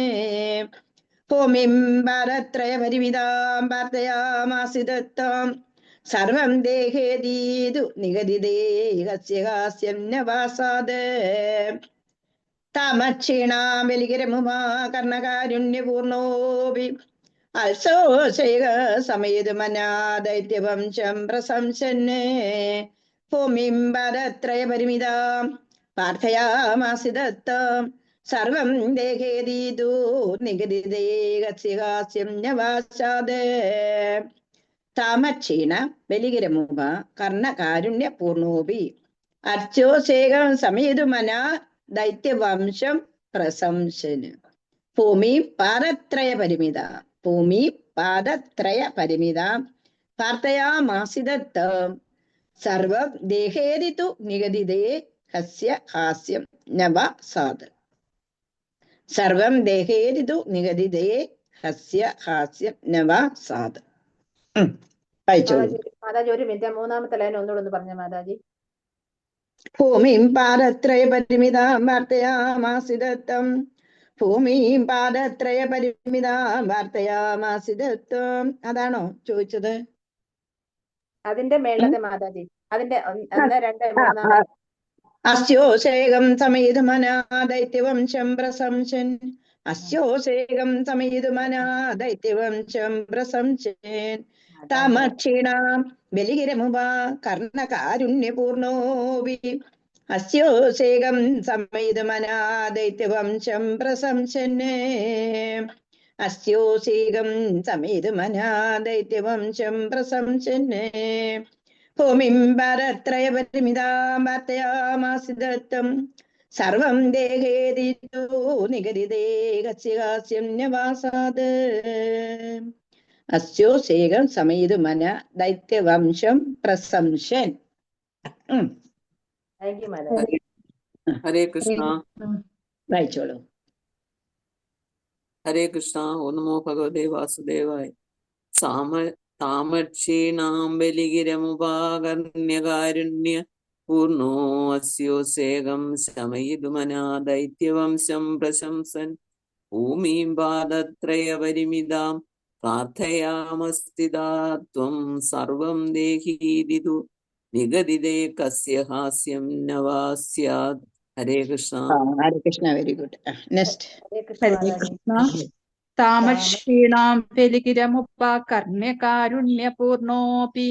ഭൂമിം ഭാരത്രയ പരിമിതാം പ്രാർത്ഥയാമാസിദത്തം സർവം ദേഹേതീതു നിഗദിദേഹസ്യം നവാസാത്. താമക്ഷീണാം ബലിഗിരമുപാ കർണകാരുണ്യപൂർണോപി അൽസോത്സേക സമയിതുമനാദൈത്യവംശം പ്രശംസന്നേ ഭൂമിം ഭാരത്രയ പരിമിതാം പ്രാർത്ഥയാമാസിദത്തം സർവം ദേഹേതീതു നിഗദിദേഹസ്യം നവാശാത്. താമക്ഷീണ ബലിഗിരമുപ കർണകാരുണ്യപൂർണോപി അർച്ചോസേകം സമയതുമന ദൈത്യവംശം പ്രശംസന് ഭൂമി പാദത്രയ പരിമിത ഭൂമി പാദത്രയ പരിമിത പ്രാർത്ഥയാമാസിദത്തം സർവം ദേഹേരിതു നിഗദിതേ ഹസ്യ ഹാസ്യം നവാസാത്. സർവം ദേഹേരിതു നിഗദിതേ ഹസ്യ ഹാസ്യം നവാസാത്. വായിച്ചോളൂ മാതാജി. ഒരു മിനിറ്റ്, മൂന്നാമത്തെ ലൈൻ ഒന്നുകൂടെ പറഞ്ഞ മാതാജി. ഭൂമിം പാദത്രയ പരിമിതാം വാർത്തയാമാസിദത്തം ഭൂമിം പാദത്രയ പരിമിതാം വാർത്തയാമാസിദത്തം. അതാണോ ചോദിച്ചത്? അതിന്റെ മേളത്തെ മാതാജി, അതിന്റെ 1, 2, 3 അസ്യോശേകം സമയിതുമനാദൈത്യവംശം പ്രശംസൻ അസ്യോശേകം സമയിതുമനാദൈത്യവംശം പ്രശംസൻ താമക്ഷീണാം ബലിഗിരമുപാ കർണകാരുണ്യപൂർണോപി അസ്യോശേകം സമയിതുമനാദൈത്യവംശം പ്രശംസന്നേ അസ്യോശേകം സമയിതുമനാദൈത്യവംശം പ്രശംസന്നേ ഭൂമിം ഭാരത്രയ പരിമിതാം പ്രാർത്ഥയാമാസിദത്തം സർവം ദേഹേതിതു നിഗദിതേ കസ്യാസ്യം നവാസാത് അസ്യോസേകം സമയിതു മന ദൈത്യവംശം പ്രശംസൻ. താങ്ക് യു മാതാജി. ഹരേ കൃഷ്ണ. വായിച്ചോളൂ. ഹരേ കൃഷ്ണ. ഓ നമോ ഭഗവതേ വാസുദേവായ. താമക്ഷീണാം ബലിഗിരമുപാകർണ്യകാരുണ്യ പൂർണോ അസ്യോസേകം ശമയിതുമനാ ദൈത്യവംശം പ്രശംസൻ ഭൂമിം പാദത്രയപരിമിതാം പ്രാർത്ഥയാമസ്ഥിതാ ത്വം സർവം ദേഹീതിതു നിഗദിതേ കസ്യ ഹാസ്യം നവാ സ്യാത്. Hare Krishna. Hare Krishna. Very good. Next. Hare Krishna Hare മാതാജി. കൃഷ്ണ. താമക്ഷീണാം ബലിഗിരമുപകർണ്യകാരുണ്യപൂർണോऽപി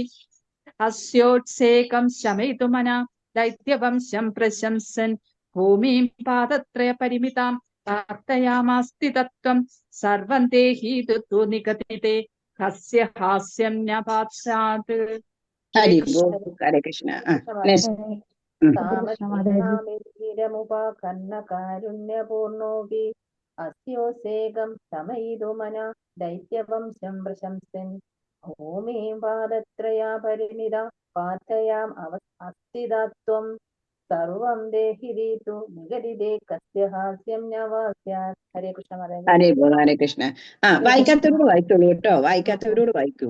അസ്യോത്സേകം ശമയിതുമന ദൈത്യവംശം പ്രശംസൻ ഭൂമിം പാദത്രയപരിമിതാം പ്രാർത്ഥയാമാസ്തി തത്വം സർവം ദേഹീതു നിഗദിതേ കസ്യ ഹാസ്യം ന പാസ്യാത്. ഹരി ബോൾ. ഹരേ കൃഷ്ണ. നെക്സ്റ്റ്. താമക്ഷീണാമിരുമുപകർണകാരുണ്യപൂർണോऽപി അസ്യോസേകം ശമയിതുമന ദൈത്യവംശം പ്രശംസൻ ഭൂമിം പാദത്രയാപരിമിത പാർത്ഥയാം അസ്ഥിതത്വം സർവം ദേഹിരീതു നിഗദിതേ കസ്യ ഹാസ്യം നവാസ്യാത്. ഹരേ കൃഷ്ണ മാതാജി. ഹരേ ബോൾ. ഹരേ കൃഷ്ണ. വായിക്കാത്തവരോട് വായിച്ചോളൂ കേട്ടോ. വായിക്കാത്തവരോട് വായിക്കൂ.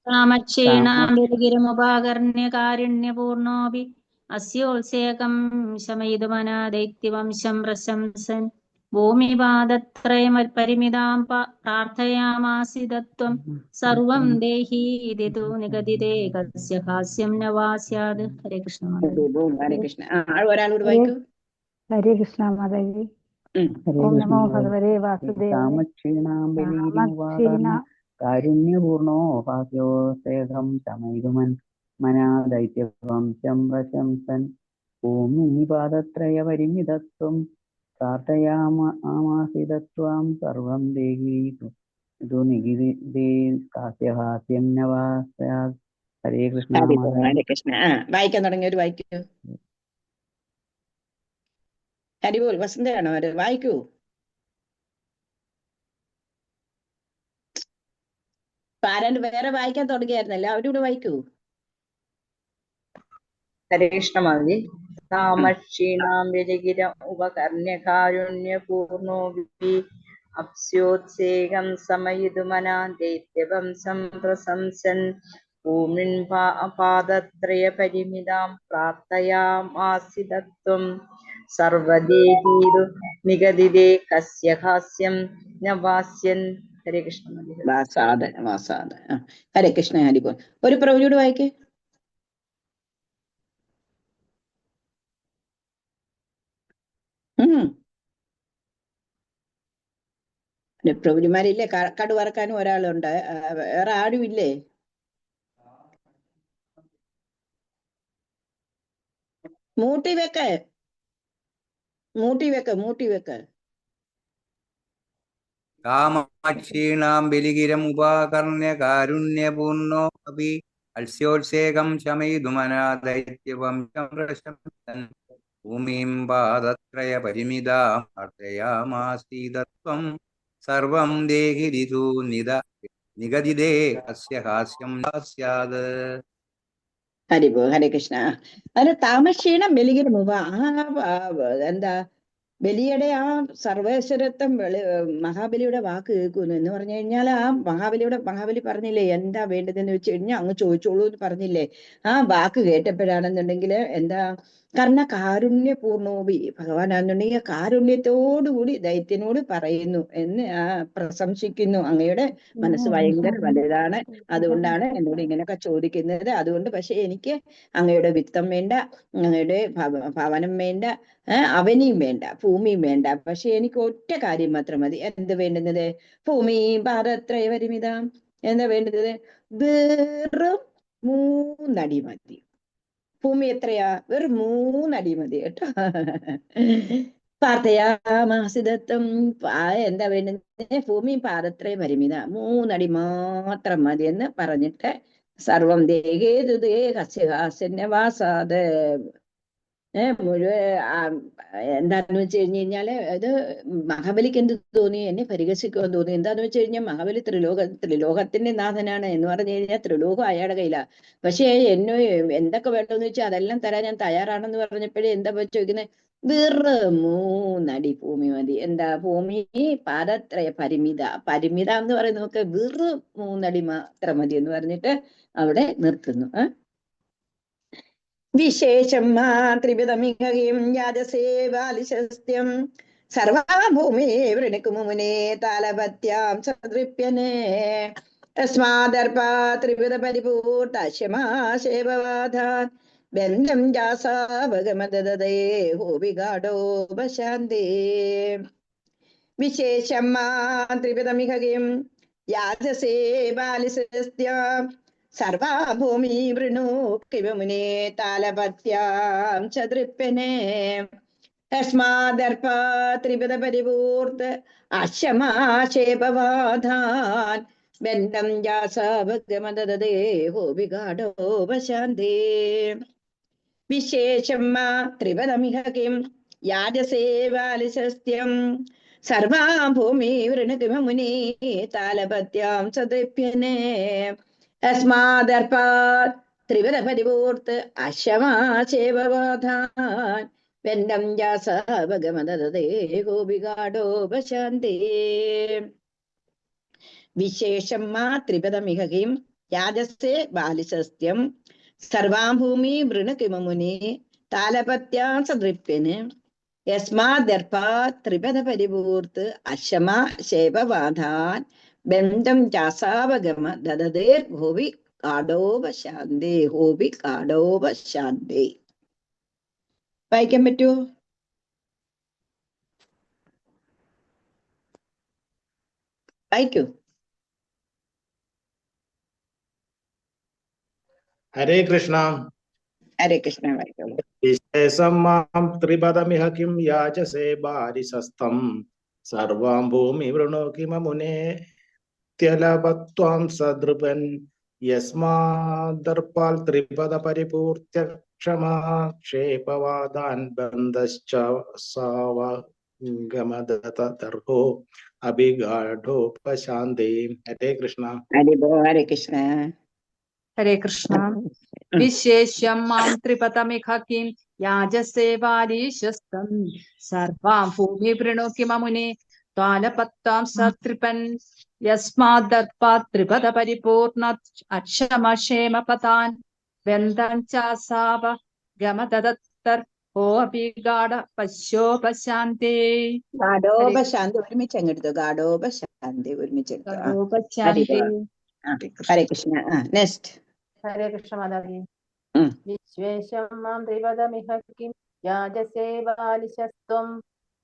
കാമക്ഷീണാം ബലിഗിരമുപാകർണ്യകാരുണ്യപൂർണോऽപി അസ്യോത്സേകം ശമയിതുമന ദൈത്യവംശം പ്രശംസൻ ഭൂമിപാദത്രയപരിമിതാം പ്രാർത്ഥയാമാസി തത്വം സർവം ദേഹീതിതു നിഗദിതേ കസ്യ ഹാസ്യം നവാ സ്യാത്. ഹരേ കൃഷ്ണ. ഹരേ ബോൾ. ഹരേ കൃഷ്ണ. ഒരാളോട് വായിക്കൂ. ഹരേ കൃഷ്ണ മാതാജി. ഓം നമോ ഭഗവതേ വാസുദേവായ. കാരുണ്യപൂർണോപാസ്യോസേകം ശമയിതുമൻ മനാ ദൈത്യവംശം പ്രശംസൻ ഭൂമിപാദത്രയപരിമിതത്വം പ്രാർത്ഥയാമാസിതത്വാം സർവം ദേഹീതു നിഗദിതേ കസ്യ ഹാസ്യം നവാ സ്യാത്. ഹരേ കൃഷ്ണ. ഹരേ കൃഷ്ണ. വായിക്കാൻ തുടങ്ങിയവർ വായിക്കൂ. ഹരിബോൾ. വസന്തയാണോ? അവര് വായിക്കൂ. ആരാണ്ട് വേറെ വായിക്കാൻ തുടങ്ങിയായിരുന്നല്ലോ, അവരോട് വായിക്കൂ. ഹരേ കൃഷ്ണ മാതാജി. താമക്ഷീണാം ബലിഗിര ഉപകർണ്യകാരുണ്യപൂർണോऽപി അപ്സ്യോത്സേകം സമയിതുമന ദൈത്യവംശം പ്രശംസൻ ഭൂമിൻ പാദത്രയപരിമിതാം പ്രാർത്ഥയാമാസി തത്വം സർവദേഹീതു നിഗദിതേ കസ്യ ഹാസ്യം നവാസ്യൻ. ഹരേ കൃഷ്ണ. വാസാദ. ഹരേ കൃഷ്ണ. ഹരിബോൾ. ഒരു പ്രവരോട് വായിക്കേ. പ്രഭുജിമാരില്ലേ? കടുവറക്കാനും ഒരാളുണ്ട്. വേറെ ആരും ഇല്ലേ? മൂട്ടി വെക്ക്. കാമക്ഷീണാം ബലിഗിരമുപാകർണ്യകാരുണ്യപൂർണോऽപി അസ്യോത്സേകം ശമയിതുമനാ ദൈത്യവംശം പ്രശംസൻ ഭൂമിം പാദത്രയപരിമിതാം പ്രാർത്ഥയാമാസി തത്വം സർവം ദേഹിരിതു നിഗദിതേ കസ്യ ഹാസ്യം സ്യാത്. ഹരിബോ. ഹരേ കൃഷ്ണ. അതിന് താമക്ഷീണം ബലിഗിര മുമ്പ് എന്താ ബലിയുടെ ആ സർവേശ്വരത്വം മഹാബലിയുടെ വാക്ക് കേൾക്കുന്നു എന്ന് പറഞ്ഞു കഴിഞ്ഞാൽ ആ മഹാബലി പറഞ്ഞില്ലേ എന്താ വേണ്ടതെന്ന് വെച്ച് കഴിഞ്ഞാൽ അങ്ങ് ചോദിച്ചോളൂ എന്ന് പറഞ്ഞില്ലേ. ആ വാക്ക് കേട്ടപ്പോഴാണെന്നുണ്ടെങ്കിൽ എന്താ കാരുണ്യപൂർണോപി ഭഗവാനാണെന്നുണ്ടെങ്കിൽ കാരുണ്യത്തോടുകൂടി ദൈത്യനോട് പറയുന്നു എന്ന് പ്രശംസിക്കുന്നു. അങ്ങയുടെ മനസ്സ് ഭയങ്കര വലുതാണ്, അതുകൊണ്ടാണ് എന്നോട് ഇങ്ങനെയൊക്കെ ചോദിക്കുന്നത്. അതുകൊണ്ട് പക്ഷെ എനിക്ക് അങ്ങയുടെ വിത്തം വേണ്ട, അങ്ങയുടെ ഭവനം വേണ്ട, അവനിയും വേണ്ട, ഭൂമിയും വേണ്ട. പക്ഷെ എനിക്ക് ഒറ്റ കാര്യം മാത്രം മതി. എന്ത് വേണ്ടുന്നത്? ഭൂമി പാദത്രയപരിമിതം. എന്താ വേണ്ടുന്നത്? വെറും 3 അടി മതി. ഭൂമി എത്രയാ? വെറും 3 അടി മതി കേട്ടോ. പ്രാർത്ഥയാമാസിതത്വം. എന്താ വേണ്ടുന്നത്? ഭൂമി പാദത്രയ പരിമിത 3 അടി മാത്രം മതി എന്ന് പറഞ്ഞിട്ട് സർവം ദേഹേതു ദേഹസ്യവാസാത് മുഴുവൻ എന്താന്ന് വെച്ച് കഴിഞ്ഞാല് അത് മഹാബലിക്ക് എന്ത് തോന്നി, എന്നെ പരിഹസിക്കുവാൻ തോന്നി. എന്താന്ന് വെച്ച് കഴിഞ്ഞാൽ മഹാബലി ത്രിലോകത്തിന്റെ നാഥനാണ് എന്ന് പറഞ്ഞു കഴിഞ്ഞാൽ ത്രിലോകം അയാളുടെ കയ്യിലാ. പക്ഷേ എന്നെ എന്തൊക്കെ വേണ്ടെന്ന് വെച്ചാൽ അതെല്ലാം തരാൻ ഞാൻ തയ്യാറാണെന്ന് പറഞ്ഞപ്പോഴേ എന്താ ചോദിക്കുന്നത്, വെറും 3 അടി ഭൂമി മതി. എന്താ ഭൂമി പാദത്രയ പരിമിത എന്ന് പറയുന്നത് നമുക്ക് വെറും 3 അടി മാത്രം മതി എന്ന് പറഞ്ഞിട്ട് അവിടെ നിർത്തുന്നു. വിശേഷം ത്രിപിതമിഹയും യാജസേവാലിശസ്ത്യം സർവാഭൂമി വൃണുക്കുമുനെ താലപത്യാം സദൃപ്യനേ തസ്മാദർപ്പാ ത്രിപിത പരിപൂർത്തശമാശേവവാധാൻ ബന്ധം ജാസാഭഗമദദേ ഹോവിഗാഢോപശാന്തേ. വിശേഷം ത്രിപിതമിഹയും യാജസേവാലിശസ്ത്യം സർവാഭൂമി വൃണു കിവമുനെ താലപത്യാം ചതൃപ്പനെ തസ്മാദർപ്പ ത്രിപദ പരിപൂർത്ത അശമാശേപവാധാൻ ബന്ധം ജാസഭഗമദദേ ഹോവിഗാഢോപശാന്തേ. വിശേഷം ത്രിപദമിഹ കിം യാജസേവാലിശസ്ത്യം സർവാഭൂമി വൃണു കിവമുനെ താലപത്യാം ചതൃപ്യനെ തസ്മാദർപ്പാത് ത്രിപദ പരിപൂർത്ത് അശമാശേവവാധാൻ ബന്ധം ജാസഭഗമദദേ ഹോവിഗാഢോപശാന്തേ. വിശേഷം ത്രിപദമിഹ കിം യാജസേ ബാലിശസ്ത്യം സർവാഭൂമി വൃണു കിമമുനെ താലപത്യാം സദൃപ്യന് യസ്മാദർപ്പാത് ത്രിപദ പരിപൂർത്ത് അശമാശേവവാധാൻ ബന്ധം ജാസാവഗമ ദദതേർ ഹോവി കാഢോപശാന്തേ. ഹോവി കാഢോപശാന്തേ. വായിക്കാൻ പറ്റുമോ? വായിക്കൂ. ഹരേ കൃഷ്ണ. ഹരേ കൃഷ്ണ. വായിക്കോളൂ. വിശേഷം മാം ത്രിപദമിഹ കിം യാചസേ ബാലിശസ്തം സർവാം ഭൂമി വൃണു കിമമുനെ ത്യലപത്വാം സദൃപൻ യസ്മാദർപ്പാൽ ത്രിപദ പരിപൂർത്യ ക്ഷമാക്ഷേപവാദാൻ ബന്ധശ്ചാവഗമദതർഹോ അഭിഗാഢോപശാന്തേ. ഹരേ കൃഷ്ണ. ഹരേ കൃഷ്ണ. ഹരേ കൃഷ്ണ. വിശേഷം മാം ത്രിപദമിഹ കിം യാജസേവാലീശസ്തം സർവാം ഭൂമി വൃണു കിമമുനെ താലപത്താം സത്രിപൻ യസ്മാദർപ്പാത് ത്രിപദ പരിപൂർണ അക്ഷമക്ഷേമപതാൻ ബന്ധം ചാസാവഗമദതർ ഹോഭിഗാഢ പശ്യോപശാന്തേ. ഗാഢോപശാന്തി ഒരുമിച്ച് അങ്ങെടുത്തു. ഗാഢോപശാന്തി ഒരുമിച്ചെടുത്തു. ഗാഢോപശാന്തേ. ഹരേ കൃഷ്ണ. നെക്സ്റ്റ്. ഹരേ കൃഷ്ണ മാതാജി. വിശ്വേശം മാം ത്രിപദമിഹ കിം യാജസേവാലിശസ്ത്വം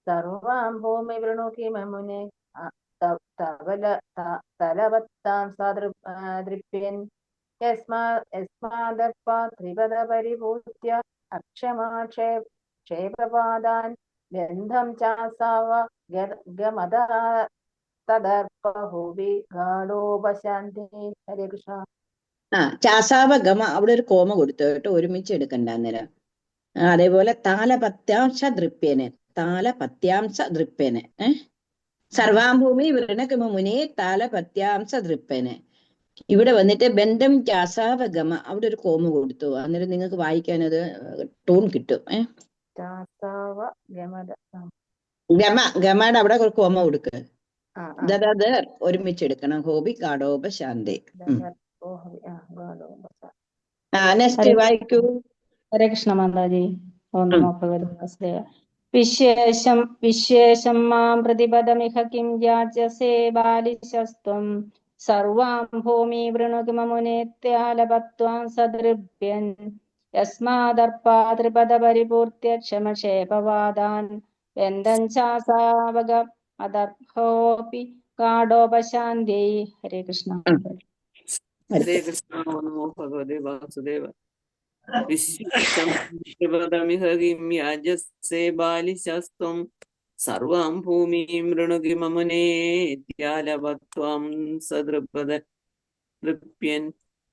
സർവാം ഭൂമി വൃണു കിമമുനെ തലവത്താം സദൃപ്യൻ യസ്മാദർപ്പാ ത്രിപദ പരിപൂർത്യ അക്ഷമാക്ഷേപവാദാൻ ബന്ധം ചാസാവഗമദതർഹ ഹോവിഗാഢോപശാന്തേ. ഹരേ കൃഷ്ണ. ചാസാവഗമ അവിടെ ഒരു കോമ കൊടുത്തു കേട്ടോ, ഒരുമിച്ച് എടുക്കണ്ട അന്നേരം. അതേപോലെ താലപത്യാംശ ദൃപ്യന്, താലപത്യാംശ ദൃപ്യന്. സർവാംഭൂമി വൃണകിമുനെ താലപത്യാംശ ദൃപ്യന്. ഇവിടെ വന്നിട്ട് ബന്ധം ചാസാവഗമ അവിടെ ഒരു കോമ കൊടുത്തു. അന്നേരം നിങ്ങൾക്ക് വായിക്കാൻ അത് ടൂൺ കിട്ടും. ഗമയുടെ അവിടെ ഒരു കോമ കൊടുക്കുക. ദദ ഒരുമിച്ചെടുക്കണം. ഹോബി കാഢോപശാന്തേ. നെക്സ്റ്റ് വായിക്കൂ. ഹരേ കൃഷ്ണ മാതാജി. ഓം നമോ ഭഗവതേ വാസുദേവായ. വിശേഷം മാം പ്രതിപദമിഹ കിം യാചസേ ബാലിശസ്ത്വം സർവാം ഭൂമി വൃണു കിമമുനെ ത്യാലപത്വാം സദൃഭ്യൻ യസ്മാദർപ്പാ ത്രിപദ പരിപൂർത്യ ക്ഷമക്ഷേപവാദാൻ ബന്ധം ചാസാവഗമദർഹോപി ഗാഢോപശാന്തേ. ഹരേ കൃഷ്ണ. ഹരേ കൃഷ്ണ. നമോ ഭഗവതേ വാസുദേവ. വിശ്വമിഹ കിം യാജസേ ബാലിശസ്ത്വം സർവാം ഭൂമിം വൃണു കിമമുനെ ത്യാലപത്വാം സദൃപദ തൃപ്യൻ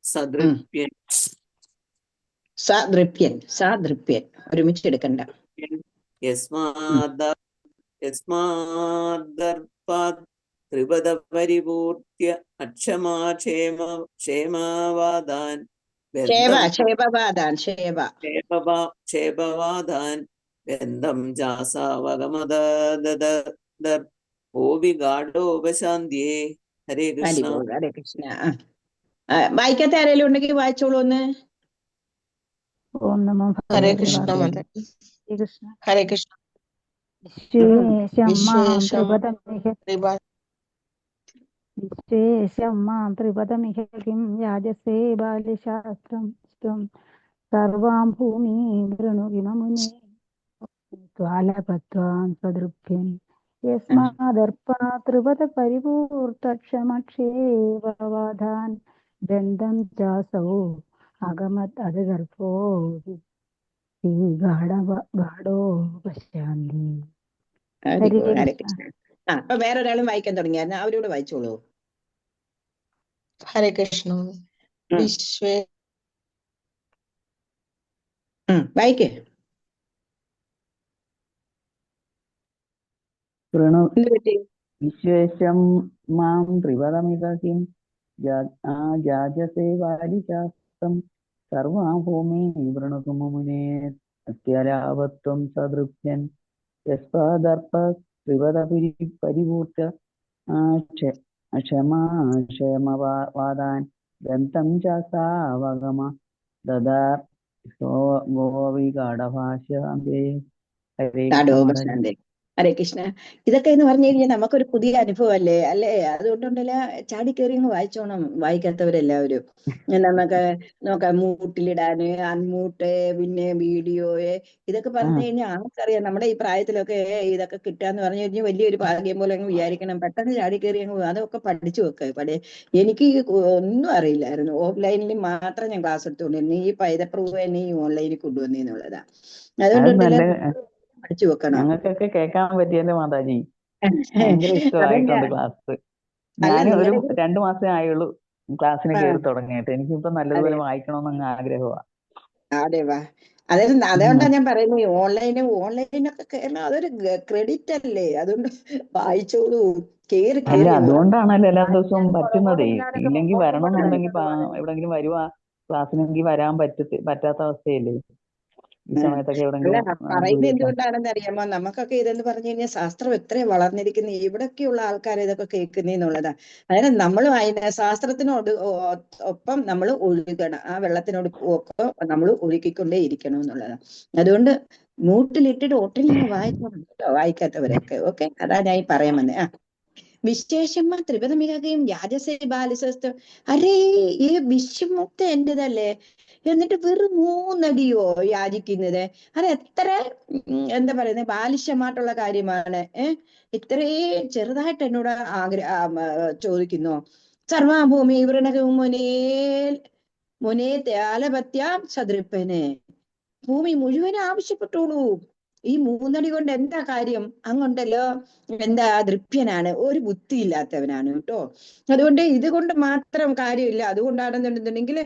സദൃപ്യൻ സാദൃപ്യൻ സാദൃപ്യൻ ഒരുമിച്ച് എടുക്കണ്ട. യസ്മാദർപ്പാത് ത്രിപദ പരിപൂർത്യ അക്ഷമാ ക്ഷേമവാദാൻ ക്ഷേപവാദാൻ ബന്ധം ജാസാവഗമദദദദർ ഓവി ഗാഢോപശാന്തിയേ. ഹരേ കൃഷ്ണ. ഹരേ കൃഷ്ണ. വായിക്കാത്ത ആരെങ്കിലും ഉണ്ടെങ്കിൽ വായിച്ചോളൂ ഒന്ന്. ഓം നമോ ഹരേ ഭഗവതേ കൃഷ്ണ വാസുദേവായ. മാതാജി. ഹരേ കൃഷ്ണ. ഹരേ കൃഷ്ണ. വിശ്വേശം മാം ത്രിപദമിഹ കിം യാജസേ ബാലശാസ്ത്രം സർവാം ഭൂമി വൃണുകിമമുനെ ത്വാലപത്വാം സദൃഭ്യൻ യസ്മാദർപ്പാ ത്രിപദ പരിപൂർത്തക്ഷമക്ഷേപവാദാൻ ബന്ധം ചാസൗ അഗമത് അദർഭോ ഗാഢോ പശ്യാന്തി. ഹരേ കൃഷ്ണ. അപ്പൊ വേറൊരാളും വായിക്കാൻ തുടങ്ങിയായിരുന്നു, അവരോട് വായിച്ചോളൂ. ഹരേ കൃഷ്ണ. വായിക്കേ. വിശ്വേശം മാം ത്രിപദമിഹ കിം യാജസേ ബാലിശാസ്ത്രം സർവാം ഭൂമി വൃണുകുമുനെ അത്യാലാപത്വം സദൃഭ്യൻ യസ്മാദർപ്പ ത്രിപദ പരിപൂർത്ത ക്ഷേമവാദാൻ ദന്തം ചാസാവഗമ ദദാർ ഗോവിഗാഢഭാഷ്യാന്തേ. ഹരേ കൃഷ്ണ. ഹരേ കൃഷ്ണ. ഇതൊക്കെ എന്ന് പറഞ്ഞു കഴിഞ്ഞാൽ നമുക്കൊരു പുതിയ അനുഭവം അല്ലേ. അതുകൊണ്ടുണ്ടല്ല ചാടിക്കേറി അങ്ങ് വായിച്ചോണം, വായിക്കാത്തവരെല്ലാവരും. നമുക്ക് നോക്കാം, മൂട്ടിലിടാന്, അൺമൂട്ട്, പിന്നെ വീഡിയോയെ, ഇതൊക്കെ പറഞ്ഞു കഴിഞ്ഞാൽ ആർക്കറിയാം. നമ്മുടെ ഈ പ്രായത്തിലൊക്കെ ഇതൊക്കെ കിട്ടാന്ന് പറഞ്ഞു കഴിഞ്ഞാൽ വലിയൊരു ഭാഗ്യം പോലെ അങ്ങ് വിചാരിക്കണം. പെട്ടെന്ന് ചാടിക്കേറി അങ്ങ് അതൊക്കെ പഠിച്ചു വെക്കുക. എനിക്ക് ഒന്നും അറിയില്ലായിരുന്നു. ഓഫ്ലൈനിൽ മാത്രം ഞാൻ ക്ലാസ് എടുത്തുകൊണ്ടിരുന്നു. ഈ പൈതപ്രൂവ് എന്നെ ഈ ഓൺലൈനിൽ കൊണ്ടുവന്നേന്നുള്ളതാ. അതുകൊണ്ടുണ്ടല്ലോ പഠിച്ചു വെക്കണം. ഞങ്ങൾക്കൊക്കെ കേൾക്കാൻ പറ്റിയല്ലേ മാതാജി, ഭയങ്കര ഇഷ്ടമായിട്ടുണ്ട് ക്ലാസ്. ഞാൻ ഒരു 2 മാസമേ ആയുള്ളൂ ക്ലാസ്സിന് കയറി തുടങ്ങിയിട്ട്. എനിക്കിപ്പോ നല്ലതുപോലെ വായിക്കണമെന്ന് ആഗ്രഹമാണ്. അതെ വാ. അതുകൊണ്ടാ ഞാൻ പറയുന്നത്, ഓൺലൈനൊക്കെ കേരളം അതൊരു ക്രെഡിറ്റ് അല്ലേ. അതുകൊണ്ട് വായിച്ചോളൂ, കേറി. അല്ല, അതുകൊണ്ടാണല്ലോ എല്ലാ ദിവസവും പറ്റുന്നതേ. ഇല്ലെങ്കിൽ വരണമെന്നുണ്ടെങ്കിൽ എവിടെങ്കിലും വരുവാ ക്ലാസ്സിനെങ്കിൽ വരാൻ പറ്റാത്ത അവസ്ഥയല്ലേ ഈ സമയത്തൊക്കെ. പറയുന്നത് എന്തുകൊണ്ടാണെന്ന് അറിയാമോ? നമുക്കൊക്കെ ഇതെന്ന് പറഞ്ഞു കഴിഞ്ഞാൽ ശാസ്ത്രം എത്ര വളർന്നിരിക്കുന്നു, ഇവിടൊക്കെയുള്ള ആൾക്കാർ ഇതൊക്കെ കേൾക്കുന്നേന്നുള്ളതാ. അതായത് നമ്മൾ ശാസ്ത്രത്തിനോട് ഒപ്പം നമ്മൾ ഒഴുകണം, ആ വെള്ളത്തിനോട് ഒക്കെ നമ്മൾ ഒഴുകിക്കൊണ്ടേ ഇരിക്കണം എന്നുള്ളതാണ്. അതുകൊണ്ട് മൂട്ടിലിട്ടിട്ട് ഒട്ടിലിങ്ങനെ വായിക്കണം കേട്ടോ, വായിക്കാത്തവരൊക്കെ. ഓക്കെ, അതാ ഞാൻ ഈ പറയാൻ വന്നേ. വിശേഷമ്മ ത്രിപദമികയും യാജസേ ബാലിശാസ്ത്രം. അരേ, ഈ വിശ്വമുക്ത എന്റേതല്ലേ, എന്നിട്ട് വെറും 3 അടിയോ യാചിക്കുന്നത്? അത് എത്ര എന്താ പറയുന്നത്, ബാലിശമായിട്ടുള്ള കാര്യമാണ്. ഇത്രയും ചെറുതായിട്ട് എന്നോട് ചോദിക്കുന്നു. സർവാഭൂമി വൃണകവും മുനേ ത്യാലപത്യാം സദൃപ്പന്. ഭൂമി മുഴുവൻ ആവശ്യപ്പെട്ടോളൂ. ഈ 3 അടി കൊണ്ട് എന്താ കാര്യം? അങ്ങുണ്ടല്ലോ, എന്താ ദൃപ്യനാണ്, ഒരു ബുദ്ധി ഇല്ലാത്തവനാണ് കേട്ടോ. അതുകൊണ്ട് ഇതുകൊണ്ട് മാത്രം കാര്യമില്ല. അതുകൊണ്ടാണെന്നുണ്ടെന്നുണ്ടെങ്കിൽ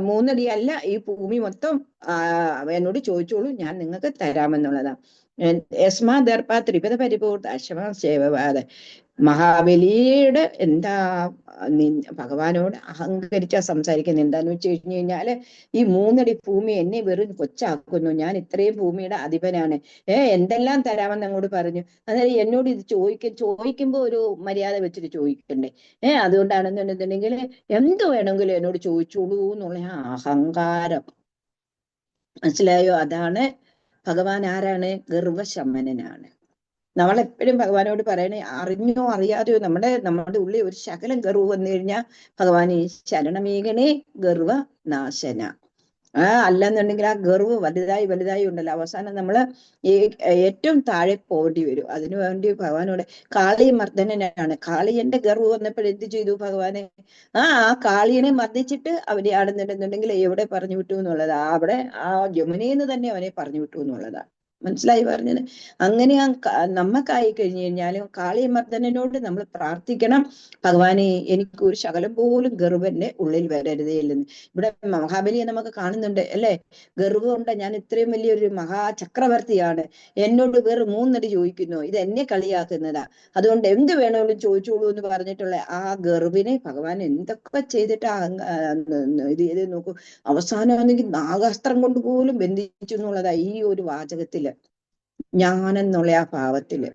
3 അടി അല്ല, ഈ ഭൂമി മൊത്തം എന്നോട് ചോദിച്ചോളൂ, ഞാൻ നിങ്ങൾക്ക് തരാമെന്നുള്ളതാ. യസ്മാദർപ്പ ത്രിപദ പരിപൂർത്ത അക്ഷമ. മഹാബലിയുടെ എന്താ ഭഗവാനോട് അഹങ്കരിച്ചാ സംസാരിക്കുന്നത്. എന്താന്ന് വെച്ച് കഴിഞ്ഞു കഴിഞ്ഞാല്, ഈ 3 അടി ഭൂമി എന്നെ വെറും കൊച്ചാക്കുന്നു, ഞാൻ ഇത്രയും ഭൂമിയുടെ അധിപനാണ്, എന്തെല്ലാം തരാമെന്ന് അങ്ങോട്ട് പറഞ്ഞു. അതായത് എന്നോട് ഇത് ചോദിക്കുമ്പോ ഒരു മര്യാദ വെച്ചിട്ട് ചോദിക്കണ്ടേ. അതുകൊണ്ടാണെന്നുണ്ടെന്നുണ്ടെങ്കിൽ എന്ത് വേണമെങ്കിലും എന്നോട് ചോദിച്ചോളൂ എന്നുള്ള അഹങ്കാരം. മനസ്സിലായോ? അതാണ് ഭഗവാൻ. ആരാണ്? ഗർവശമനനാണ്. നമ്മളെപ്പോഴും ഭഗവാനോട് പറയണേ, അറിഞ്ഞോ അറിയാതെയോ നമ്മുടെ ഉള്ളിൽ ഒരു ശകലം ഗർവ് വന്നു കഴിഞ്ഞാൽ ഭഗവാൻ ഈ ശരണമേകണേ ഗർവ നാശന. അല്ലെന്നുണ്ടെങ്കിൽ ആ ഗർവ് വലുതായി ഉണ്ടല്ലോ, അവസാനം നമ്മള് ഏറ്റവും താഴെ പോകേണ്ടി വരും. അതിനു വേണ്ടി ഭഗവാനോട്, കാളി മർദ്ദനനാണ്. കാളിയന്റെ ഗർവ് വന്നപ്പോൾ എന്ത് ചെയ്തു ഭഗവാനെ? ആ കാളിയനെ മർദ്ദിച്ചിട്ട് അവരെ ആടുന്നുണ്ടെന്നുണ്ടെങ്കിൽ എവിടെ പറഞ്ഞു വിട്ടു എന്നുള്ളതാ. അവിടെ ആ യമുനയിൽ നിന്ന് തന്നെ അവനെ പറഞ്ഞു വിട്ടു എന്നുള്ളതാ. മനസ്സിലായി പറഞ്ഞത്? അങ്ങനെ നമ്മക്കായി കഴിഞ്ഞു കഴിഞ്ഞാലും കാളിയമർദ്ദനോട് നമ്മൾ പ്രാർത്ഥിക്കണം, ഭഗവാനെ എനിക്ക് ഒരു ശകലം പോലും ഗർവന്റെ ഉള്ളിൽ വരരുതേ ഇല്ലെന്ന്. ഇവിടെ മഹാബലിയെ നമുക്ക് കാണുന്നുണ്ട് അല്ലെ? ഗർവമുണ്ട്, ഞാൻ ഇത്രയും വലിയൊരു മഹാചക്രവർത്തിയാണ്, എന്നോട് വേറെ 3 അടി ചോദിക്കുന്നു, ഇത് എന്നെ കളിയാക്കുന്നതാ, അതുകൊണ്ട് എന്ത് വേണമെങ്കിലും ചോദിച്ചോളൂ എന്ന് പറഞ്ഞിട്ടുള്ള ആ ഗർവിനെ ഭഗവാൻ എന്തൊക്കെ ചെയ്തിട്ട് ഇത് ചെയ്ത് നോക്കൂ. അവസാനമാണെങ്കിൽ നാഗാസ്ത്രം കൊണ്ട് പോലും ബന്ധിച്ചു എന്നുള്ളതാ ഈ ഒരു വാചകത്തില്, ഞാനെന്നുള്ള ആ ഭാവത്തില്.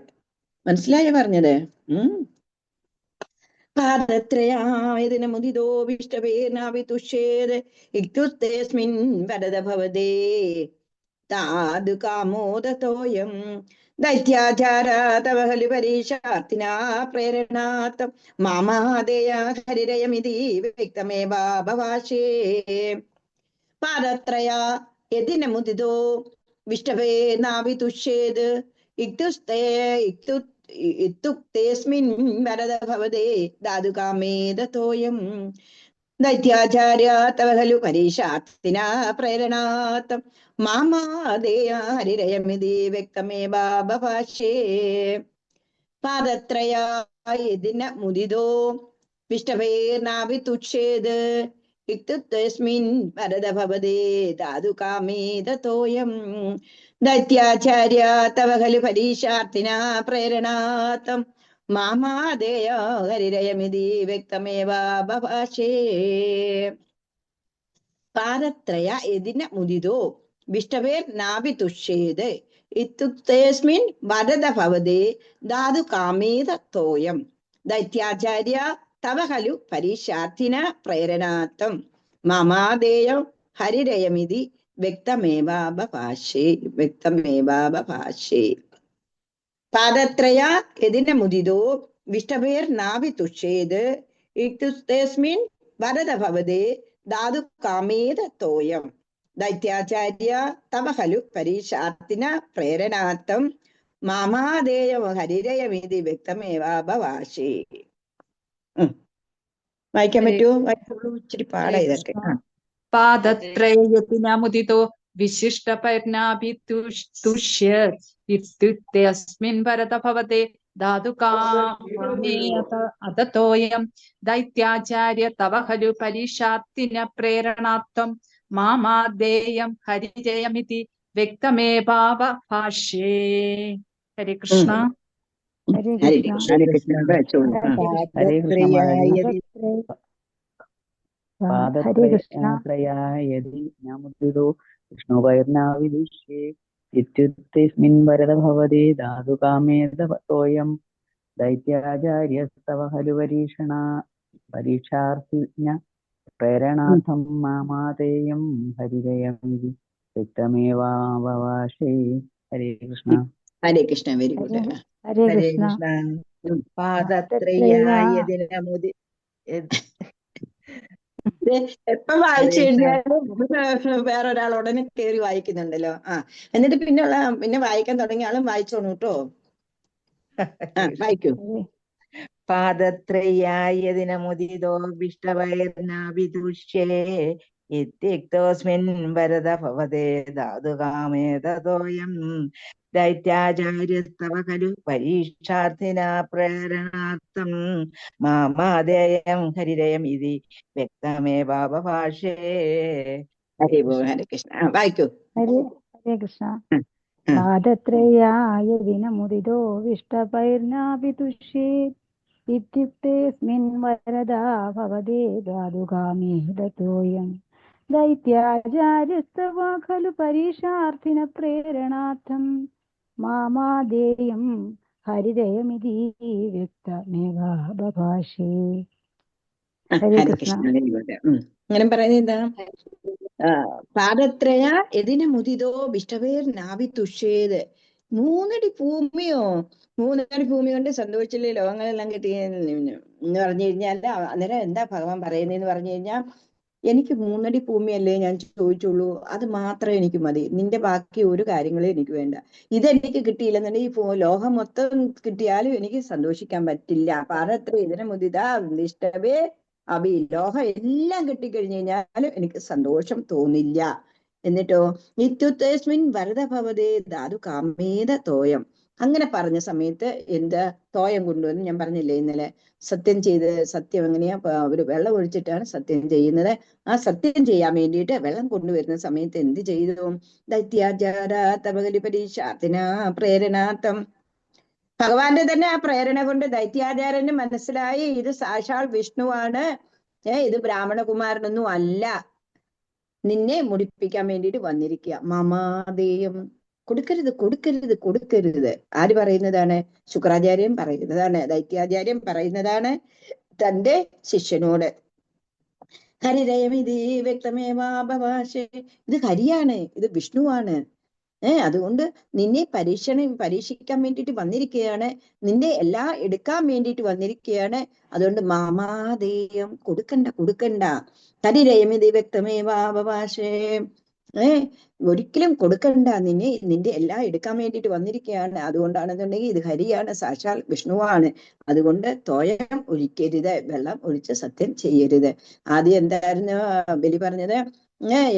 മനസ്സിലായി പറഞ്ഞത്? പാദത്രയായതിന മുദിതോ വിഷ്ടവേനാവിതുഷ്യേത് ഇത്യുസ്തേസ്മിൻ വരദ ഭവതേ താദ് കാമോദതോയം ദൈത്യാചാരാ തവ ഖലു പരീക്ഷാർത്തിനാ പ്രേരണാത്തം മാമാദേയ ഹരിരയമിതി വ്യക്തമേവാഭവാശേ. പാദത്രയാ യദിന മുദിതോ വിഷ്ടവേ നാവിതുഷ്യേത് ഇത്യുക്തേസ്മിൻ വരദ ഭവതേ ധാതുകാമേദതോയം ദൈത്യാചാര്യ തവ ഖലു പരീക്ഷാർത്തിനാ പ്രേരണാത്തം മാമാദേയ ഹരിരയമിതി വ്യക്തമേവാഭവാശേ. പാദത്രയാ യദിന മുദിതോ വിഷ്ടവേർനാവിതുഷ്യേത് ഇത്യുക്തേസ്മിൻ വരദ ഭവതേ ധാതുകാമേദതോയം ദൈത്യാചാര്യ തവ ഖലു പരീക്ഷാർത്തിനാ പ്രേരണാത്തം മാമാദേയ ഹരിരയമിതി വ്യക്തമേവാഭവാശേ. പാദത്രയ യദിന മുദിതോ വിഷ്ടവേർനാവിതുഷ്യേത് ഇത്യുക്തേസ്മിൻ വരദ ഭവതേ ധാതുകാമേദതോയം ദൈത്യാചാര്യ തവ ഖലു പരീക്ഷാർത്തിന പ്രേരണാത്തം മാമാദേയം ഹരിരയമിതി വ്യക്തമേവാഭവാശേ. വ്യക്തമേവാഭവാശേ. പാദത്രയ യദിന മുദിതോ വിഷ്ടവേർനാവിതുഷ്യേത് ഇത്യുക്തേസ്മിൻ വരദ ഭവതേ ധാതുകാമേദതോയം ദൈത്യാചാര്യ തവ ഖലു പരീക്ഷാർത്തിന പ്രേരണാത്തം മാമാദേയം ഹരിരയമിതി വ്യക്തമേവാഭവാശേ. വായിക്കാൻ പറ്റുമോ? വായിച്ചോളൂ, ഇച്ചിരി പാടാ ഇതൊക്കെ. പാദത്രയത്തിന മുദിതോ വിശിഷ്ടപരിണാഭിതുഷ്യത് ഇത്യുക്തേസ്മിൻ വരദ ഭവതേ ധാതുകാമേദതോയം ദൈത്യാചാര്യ തവ ഖലു പരീക്ഷാർത്തിന പ്രേരണാത്തം മാമാദേയം ഹരിജയമിതി വ്യക്തമേവാഭവാശേ. ഹരേ കൃഷ്ണ. ഹരേ ഹരേ കൃഷ്ണ. ഹരേ കൃഷ്ണ. വായിച്ചോളൂ. ഹരേ കൃഷ്ണ മാതാജി. ഹരേ കൃഷ്ണ. പാദത്രയായതി നാമുദിതോ വിഷ്ണുപൈർനാവിദുഷ്യേ ഇത്യുക്തേസ്മിൻ വരദ ഭവതേ ധാതുകാമേദതോയം ദൈത്യാചാര്യസ്തവ ഖലു പരീക്ഷാർത്തിന പ്രേരണാർത്ഥം മാമാദേയം ഹരിരയമിതി വ്യക്തമേവാഭവാശേ. ഹരേ കൃഷ്ണ. ഹരേ കൃഷ്ണ. Very good. ഹരേ കൃഷ്ണ. പാദത്രയായതിന മുദി എപ്പം വായിച്ചു കഴിഞ്ഞാലും വേറൊരാൾ ഉടനെ കയറി വായിക്കുന്നുണ്ടല്ലോ. എന്നിട്ട് പിന്നെ വായിക്കാൻ തുടങ്ങിയ ആളും വായിച്ചോണു കേട്ടോ. വായിക്കൂ. പാദത്രയായതിന മുദിതോ വിഷ്ടവൈർനാവിദുഷ്യേ ഇത്യുക്തോസ്മിൻ വരദ ഭവതേ ധാതുകാമേദതോയം ദൈത്യാചാര്യസ്തവ ഖലു പരീക്ഷാർത്തിന പ്രേരണാർത്ഥം മാമാദേയം ഹരിരയമിതി വ്യക്തമേവാഭവാശേ. ഹരേ ഹരേ കൃഷ്ണ. വായിക്കൂ. ഹരേ കൃഷ്ണ. പാദത്രയായതിന മുദിതോ വിഷ്ടപൈർനാവിതുഷ്യേ ഇത്യുക്തേസ്മിൻ വരദാ ഭവതേ ധാതുകാമേദതോയം ദൈത്യാചാര്യസ്തവ ഖലു പരീക്ഷാർത്തിന പ്രേരണാർത്ഥം മാമാദേയം ഹരിരയമിതി വ്യക്തമേവാഭവാശേ. ഹരേ കൃഷ്ണ. അങ്ങനെ പറയുന്നത് എന്താ? പാദത്രയ യദിന മുദിതോ വിഷ്ടവേർനാവിതുഷ്യേത്. 3 അടി ഭൂമിയോ? 3 അടി ഭൂമി കൊണ്ട് സന്തോഷിച്ചില്ലേ ലോകങ്ങളെല്ലാം കിട്ടി എന്ന് പറഞ്ഞു കഴിഞ്ഞാൽ അന്നേരം എന്താ ഭഗവാൻ പറയുന്നതെന്ന് പറഞ്ഞു കഴിഞ്ഞാൽ, എനിക്ക് 3 അടി ഭൂമിയല്ലേ ഞാൻ ചോദിച്ചുള്ളൂ, അത് മാത്രം എനിക്ക് മതി, നിന്റെ ബാക്കി ഒരു കാര്യങ്ങളും എനിക്ക് വേണ്ട. ഇതെനിക്ക് കിട്ടിയില്ലെന്നുണ്ടെങ്കിൽ ഈ ലോകം മൊത്തം കിട്ടിയാലും എനിക്ക് സന്തോഷിക്കാൻ പറ്റില്ല. പാദത്ര ഇതിനെ മുദിത ഇഷ്ടവേ ലോകം എല്ലാം കിട്ടിക്കഴിഞ്ഞു കഴിഞ്ഞാലും എനിക്ക് സന്തോഷം തോന്നില്ല എന്നിട്ടോ ഇത്യുത്തേസ്മിൻ വരദ ഭവതേ ധാതു കാമേത തോയം. അങ്ങനെ പറഞ്ഞ സമയത്ത് എന്താ തോയം കൊണ്ടുവന്ന് ഞാൻ പറഞ്ഞില്ലേ ഇന്നലെ, സത്യം ചെയ്ത്, സത്യം എങ്ങനെയാ ഒരു വെള്ളം ഒഴിച്ചിട്ടാണ് സത്യം ചെയ്യുന്നത്. ആ സത്യം ചെയ്യാൻ വേണ്ടിയിട്ട് വെള്ളം കൊണ്ടുവരുന്ന സമയത്ത് എന്ത് ചെയ്തു? ദൈത്യാചാരതപകലി പരീക്ഷാർത്ഥിനാ പ്രേരണാർത്ഥം. ഭഗവാന്റെ തന്നെ ആ പ്രേരണ കൊണ്ട് ദൈത്യാചാര്യന് മനസ്സിലായി ഇത് സാക്ഷാൽ വിഷ്ണുവാണ്, ഇത് ബ്രാഹ്മണകുമാരനൊന്നും അല്ല, നിന്നെ മുടിപ്പിക്കാൻ വേണ്ടിയിട്ട് വന്നിരിക്കുക. മമാദേയം, കൊടുക്കരുത് കൊടുക്കരുത് കൊടുക്കരുത്. ആര് പറയുന്നതാണ്? ശുക്രാചാര്യൻ പറയുന്നതാണ്, ദൈത്യാചാര്യൻ പറയുന്നതാണ് തന്റെ ശിഷ്യനോട്. ഹരിരയമിതി വ്യക്തമേവാഭവാശേ, ഇത് ഹരിയാണ്, ഇത് വിഷ്ണുവാണ്. അതുകൊണ്ട് നിന്നെ പരീക്ഷിക്കാൻ വേണ്ടിയിട്ട് വന്നിരിക്കുകയാണ്, നിന്റെ എല്ലാം എടുക്കാൻ വേണ്ടിയിട്ട് വന്നിരിക്കുകയാണ്. അതുകൊണ്ട് മാമാദേയം, കൊടുക്കണ്ട കൊടുക്കണ്ട. ഹരിരയമിതി വ്യക്തമേവാഭവാശേ, ഒരിക്കലും കൊടുക്കണ്ട, നിന്റെ എല്ലാം എടുക്കാൻ വേണ്ടിയിട്ട് വന്നിരിക്കുകയാണ്. അതുകൊണ്ടാണെന്നുണ്ടെങ്കിൽ ഇത് ഹരിയാണ്, സാക്ഷാൽ വിഷ്ണുവാണ്. അതുകൊണ്ട് തോയം ഒഴിക്കരുത്, വെള്ളം ഒഴിച്ച് സത്യം ചെയ്യരുത്. ആദ്യം എന്തായിരുന്നു ബലി പറഞ്ഞത്?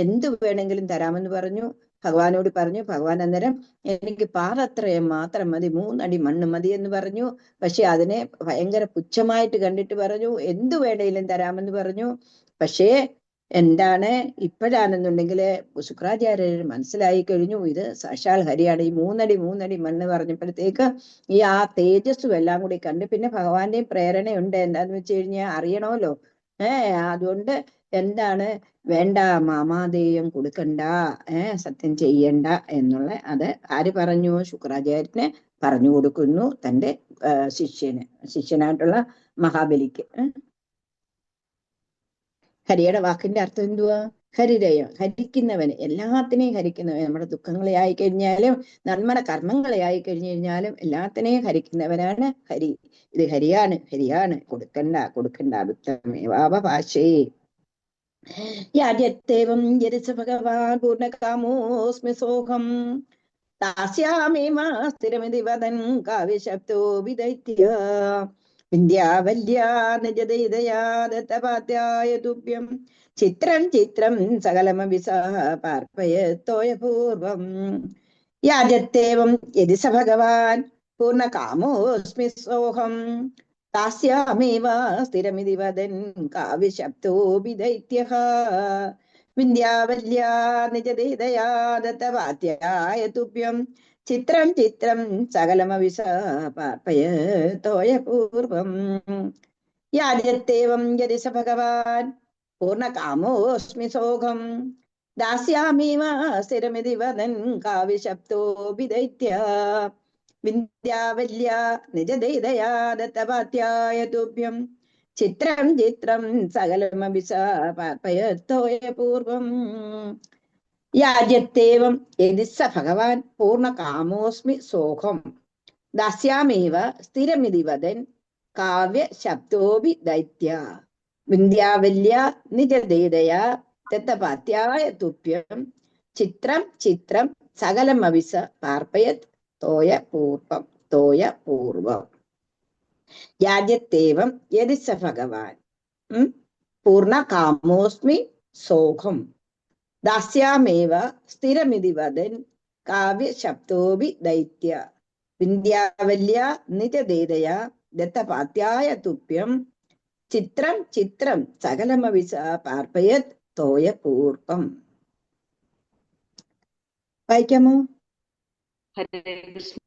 എന്ത് വേണമെങ്കിലും തരാമെന്ന് പറഞ്ഞു, ഭഗവാനോട് പറഞ്ഞു. ഭഗവാൻ അന്നേരം എനിക്ക് പാദത്രയം മാത്രം മതി, 3 അടി മണ്ണ് മതി എന്ന് പറഞ്ഞു. പക്ഷെ അതിനെ ഭയങ്കര പുച്ഛമായിട്ട് കണ്ടിട്ട് പറഞ്ഞു എന്തു വേണേലും തരാമെന്ന് പറഞ്ഞു. പക്ഷേ എന്താണ്, ഇപ്പോഴാണെന്നുണ്ടെങ്കിൽ ശുക്രാചാര്യർ മനസ്സിലായി കഴിഞ്ഞു ഇത് സാക്ഷാൽ ഹരിയാണ്. ഈ 3 അടി മണ്ണ് പറഞ്ഞപ്പോഴത്തേക്ക് ആ തേജസ്സും എല്ലാം കൂടി കണ്ട്, പിന്നെ ഭഗവാന്റെയും പ്രേരണയുണ്ട്. എന്താന്ന് വെച്ച് കഴിഞ്ഞാൽ അറിയണമല്ലോ. അതുകൊണ്ട് എന്താണ് വേണ്ട, മാമാദേയം കൊടുക്കണ്ട, സത്യം ചെയ്യണ്ട എന്നുള്ള അത് ആര് പറഞ്ഞു? ശുക്രാചാര്യന് പറഞ്ഞു കൊടുക്കുന്നു തന്റെ ശിഷ്യനായിട്ടുള്ള മഹാബലിക്ക്. ഹരിയുടെ വാക്കിന്റെ അർത്ഥം എന്തുവാ? ഹരിരയം, ഹരിക്കുന്നവന്, എല്ലാത്തിനെയും ഹരിക്കുന്നവൻ. നമ്മുടെ ദുഃഖങ്ങളെ ആയിക്കഴിഞ്ഞാലും നമ്മുടെ കർമ്മങ്ങളെ ആയിക്കഴിഞ്ഞു കഴിഞ്ഞാലും എല്ലാത്തിനെയും ഹരിക്കുന്നവനാണ് ഹരി. ഇത് ഹരിയാണ്, ഹരിയാണ്, കൊടുക്കണ്ട കൊടുക്കണ്ട. വിത്തമേവാവഭാഷേ യാജ്യത്തേവം യരിസ ഭഗവാൻ പൂർണ്ണകാമോസ്മി സോഹം താസ്യാമേവ സ്ഥിരമിതി വദൻ കാവ്യശബ്ദോ വിദൈത്യ വിന്ധ്യാവല്യാ നിജദൈതയാ ദത്തപാത്യായ തുഭ്യം ചിത്രം ചിത്രം സകലമപി സഹ പാർപ്പയത്തോയപൂർവം യാജത്തേവം യതി സ ഭഗവാൻ പൂർണ്ണകാമോസ്മി സോഹം താസ്യാമേവ സ്ഥിരമിതി വദൻ കാവ്യശബ്ദോ വിദൈത്യഃ വിന്ധ്യാവല്യാ നിജദൈതയാ ദത്തപാത്യായ തുഭ്യം ചിത്രം ചിത്രം സകലമപി സഹ പാർപ്പയത്തോയപൂർവം യാജത്തേവം യതി സ ഭഗവാൻ പൂർണ്ണകാമോസ്മി സോഹം ദാസ്യാമീവ സ്ഥിരമിതി വദൻ കാവ്യശബ്ദോ വിദൈത്യ വിന്ധ്യാവല്യാ നിജദൈതയാ ദത്തപാത്യായ തുഭ്യം ചിത്രം ചിത്രം സകലമപി സഹ പാർപ്പയത്തോയപൂർവം യാജ്യത്തേവം യതി സ ഭഗവാൻ പൂർണ്ണകാമോസ്മി സോഹം ദാസ്യാമേവ സ്ഥിരമിതി വദൻ കാവ്യശബ്ദോപി ദൈത്യ വിന്ധ്യാവല്യാ നിജദൈതയാ ദത്തപാത്യായ തുഭ്യം ചിത്രം ചിത്രം സകലമപി സഹ പാർപ്പയത് തോയപൂർവം യാജ്യത്തേവം യതി സ ഭഗവാൻ പൂർണ്ണകാമോസ്മി സോഹം ദാസ്യാമേവ സ്ഥിരമിതി വദൻ കാവ്യശബ്ദോപി ദൈത്യ വിന്ധ്യാവല്യാ നിജദൈതയാ ദത്തപാത്യായ തുഭ്യം ചിത്രം ചിത്രം സകലമപി സഹ പാർപ്പയത് തോയപൂർവം. വായിക്കാമോ? ഹരേ കൃഷ്ണ.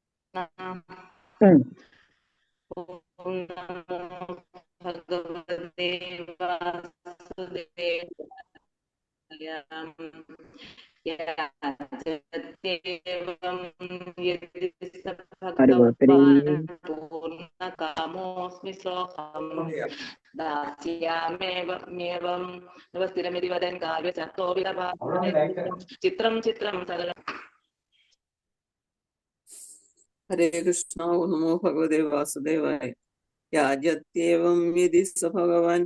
ഓം നമോ ഭഗവതേ വാസുദേവായ. യാജത്തേവം യതി സ ഭഗവാൻ പൂർണ്ണകാമോസ്മി സോഹം ദാസ്യാമേവം സ്ഥിരമിതി വദൻ കാവ്യശബ്ദോ വിദൈത്യ ചിത്രം ചിത്രം സകലം. ഹരേ കൃഷ്ണ. ഓം നമോ ഭഗവതേ വാസുദേവായ. യാജത്തേവം യതി സ ഭഗവാൻ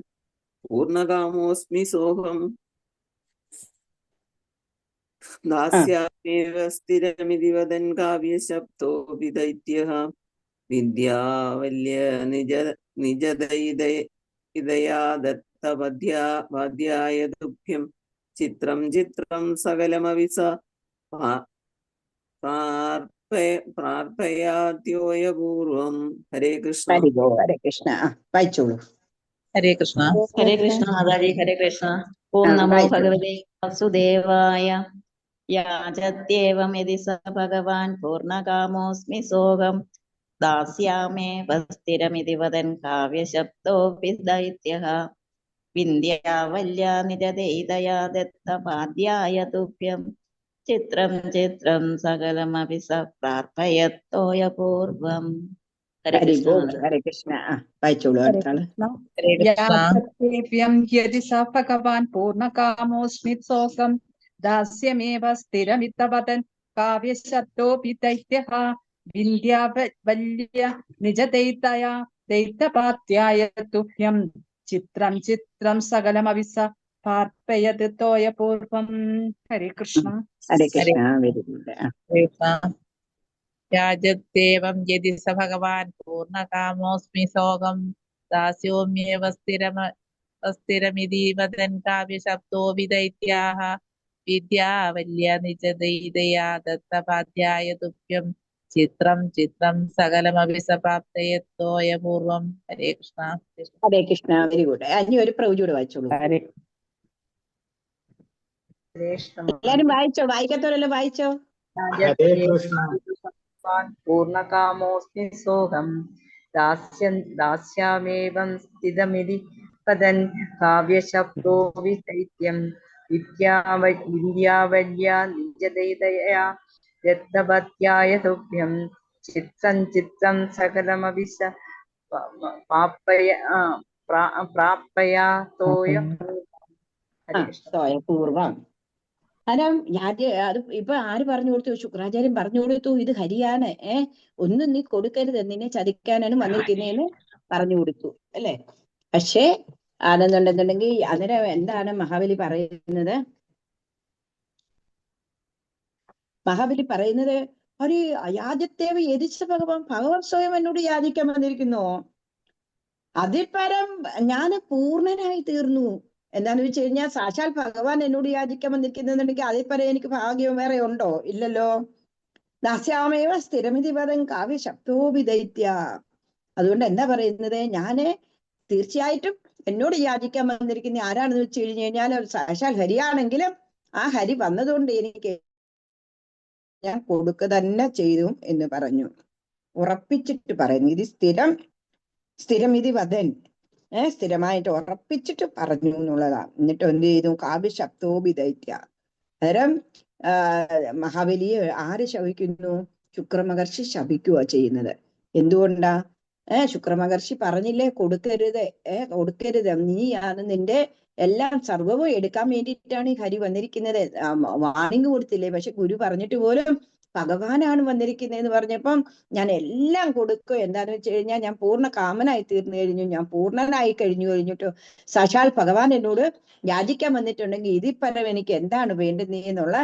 പൂർണ്ണകാമോസ്മി സോഹം ദാസ്യാമേവ സ്ഥിരമിതി വദൻ കാവ്യശബ്ദോ വിദൈത്യഃ വിദ്യാവല്യ നിജദൈതയാ ദത്തപാത്യായ തുഭ്യം ചിത്രം ചിത്രം സകലമവിസ പ്രാർത്ഥയാദ്യോയപൂർവം. ഹരേ കൃഷ്ണ. ഹരേ കൃഷ്ണ. വായിച്ചോളൂ. ഹരേ കൃഷ്ണ. ഹരേ കൃഷ്ണ മാതാജി. ഹരേ കൃഷ്ണ. ഓം നമോ വായിച്ചോളൂ. ഭഗവതേ വാസുദേവായ. യാചത്യേവം യതി സ ഭഗവാൻ പൂർണ്ണകാമോസ്മി സോഹം ദാസ്യാമേവ സ്ഥിരമിതി വദൻ കാവ്യശബ്ദോപി ദൈത്യഃ വിന്ധ്യാവല്യാ നിജദൈതയാ ദത്തപാദ്യായ തുഭ്യം ചിത്രം ചിത്രം സകലമപി സ പ്രാർത്ഥയത്തോയ പൂർവം. ഹരേ ഹരി കൃഷ്ണ ബോൾ. മാതാജി. ഹരേ കൃഷ്ണ. വായിച്ചോളൂ ഹരേ അടുത്താള്. കൃഷ്ണ. ഹരേ കൃഷ്ണ. യാചത്യേവം യതി സ ഭഗവാൻ പൂർണ്ണകാമോസ്മി സോഹം ദാസ്യമേവ സ്ഥിരമിതവദൻ കാവ്യശബ്ദോപി ദൈത്യഃ വിന്ധ്യാവല്യ നിജദൈതയാ ദൈത്യപാത്യായ തുഭ്യം ചിത്രം ചിത്രം സകലമവിസ പാർപ്പയത് തോയ പൂർവം. ഹരേ കൃഷ്ണ. ഹരേ കൃഷ്ണ. Very good. രാജദേവം യതി സ ഭഗവാൻ പൂർണ്ണകാമോസ്മി സോഹം ദാസ്യോമ്യേവ സ്ഥിരമിതി വദൻ കാവ്യശബ്ദോ വിദൈത്യാഃ വിദ്യാവല്യ നിജദൈതയാ ദത്തപാദ്യായ തുഭ്യം ചിത്രം ചിത്രം സകലമപി സ പ്രാപ്തയത്തോയ പൂർവം. ഹരേ കൃഷ്ണ. ഹരേ കൃഷ്ണ. Very good. ഇനി ഒരു പ്രവചൂടെ വായിച്ചോളൂ. ഹരേ എല്ലാരും വായിച്ചോ. വായിക്കാത്തവരെല്ലാം വായിച്ചോ. ഹരേ കൃഷ്ണ. പൂർണ്ണകാമോസ്മി സോഹം ദാസ്യാമേവം സ്ഥിതമിതി പദൻ കാവ്യശബ്ദോ വിദൈത്യം വിദ്യാവല്യാ നിജദൈതയാ ദത്തപത്യായ തുഭ്യം ചിത്രം ചിത്രം സകലമപി സ പ്രാപ്തയാ തോയ. പൂർവം. കാരണം അത് ഇപ്പൊ ആര് പറഞ്ഞു കൊടുത്തു? ശുക്രാചാര്യൻ പറഞ്ഞു കൊടുത്തു. ഇത് ഹരിയാണ്. ഒന്നും നീ കൊടുക്കരുത്, നിന്നെ ചതിക്കാനാണ് വന്നിരിക്കുന്നതെന്ന് പറഞ്ഞു കൊടുത്തു അല്ലെ. പക്ഷേ അതെന്നുണ്ടെന്നുണ്ടെങ്കിൽ അന്നേരം എന്താണ് മഹാബലി പറയുന്നത്? മഹാബലി പറയുന്നത് ഒരു യാചത്തേവ യതിച്ച ഭഗവാൻ സ്വയം എന്നോട് യാചിക്കാൻ വന്നിരിക്കുന്നു. അതിൽ പരം ഞാൻ പൂർണ്ണനായി തീർന്നു. എന്താന്ന് വെച്ച് കഴിഞ്ഞാൽ സാക്ഷാൽ ഭഗവാൻ എന്നോട് യാചിക്കാൻ വന്നിരിക്കുന്നുണ്ടെങ്കിൽ അതിൽ പരം എനിക്ക് ഭാഗ്യം വേറെ ഉണ്ടോ? ഇല്ലല്ലോ. ദാസ്യാമേവ സ്ഥിരമിതി പദം കാവ്യ ശബ്ദോപി ദൈത്യ. അതുകൊണ്ട് എന്താ പറയുന്നത്? ഞാന് തീർച്ചയായിട്ടും എന്നോട് യാചിക്കാൻ വന്നിരിക്കുന്ന ആരാണെന്ന് വെച്ച് കഴിഞ്ഞു കഴിഞ്ഞാൽ സാക്ഷാൽ ഹരിയാണെങ്കിലും ആ ഹരി വന്നതുകൊണ്ട് എനിക്ക് ഞാൻ കൊടുക്ക തന്നെ ചെയ്തു എന്ന് പറഞ്ഞു. ഉറപ്പിച്ചിട്ട് പറയുന്നു. ഇത് സ്ഥിരം ഇത് വദൻ, സ്ഥിരമായിട്ട് ഉറപ്പിച്ചിട്ട് പറഞ്ഞു എന്നുള്ളതാ. എന്നിട്ട് എന്ത് ചെയ്തു? കാവ്യ ശബ്ദോപി ദൈത്യ. അന്നേരം മഹാബലിയെ ആര് ശപിക്കുന്നു? ശുക്രമഹർഷി ശപിക്കുക ചെയ്യുന്നത്. എന്തുകൊണ്ടാ? ശുക്രമഹർഷി പറഞ്ഞില്ലേ കൊടുക്കരുത്, കൊടുക്കരുത്, നീയാണ് നിന്റെ എല്ലാം സർവവും എടുക്കാൻ വേണ്ടിയിട്ടാണ് ഈ ഹരി വന്നിരിക്കുന്നത്. വാണിംഗ് കൊടുത്തില്ലേ? പക്ഷെ ഗുരു പറഞ്ഞിട്ട് പോലും ഭഗവാനാണ് വന്നിരിക്കുന്നതെന്ന് പറഞ്ഞപ്പം ഞാൻ എല്ലാം കൊടുക്കും. എന്താന്ന് വെച്ച് കഴിഞ്ഞാൽ ഞാൻ പൂർണ്ണ കാമനായി തീർന്നു കഴിഞ്ഞു, ഞാൻ പൂർണ്ണനായി കഴിഞ്ഞിട്ട് സാക്ഷാൽ ഭഗവാൻ എന്നോട് യാചിക്കാൻ വന്നിട്ടുണ്ടെങ്കിൽ ഇതിൽ പരം എനിക്ക് എന്താണ് വേണ്ടത് എന്നുള്ള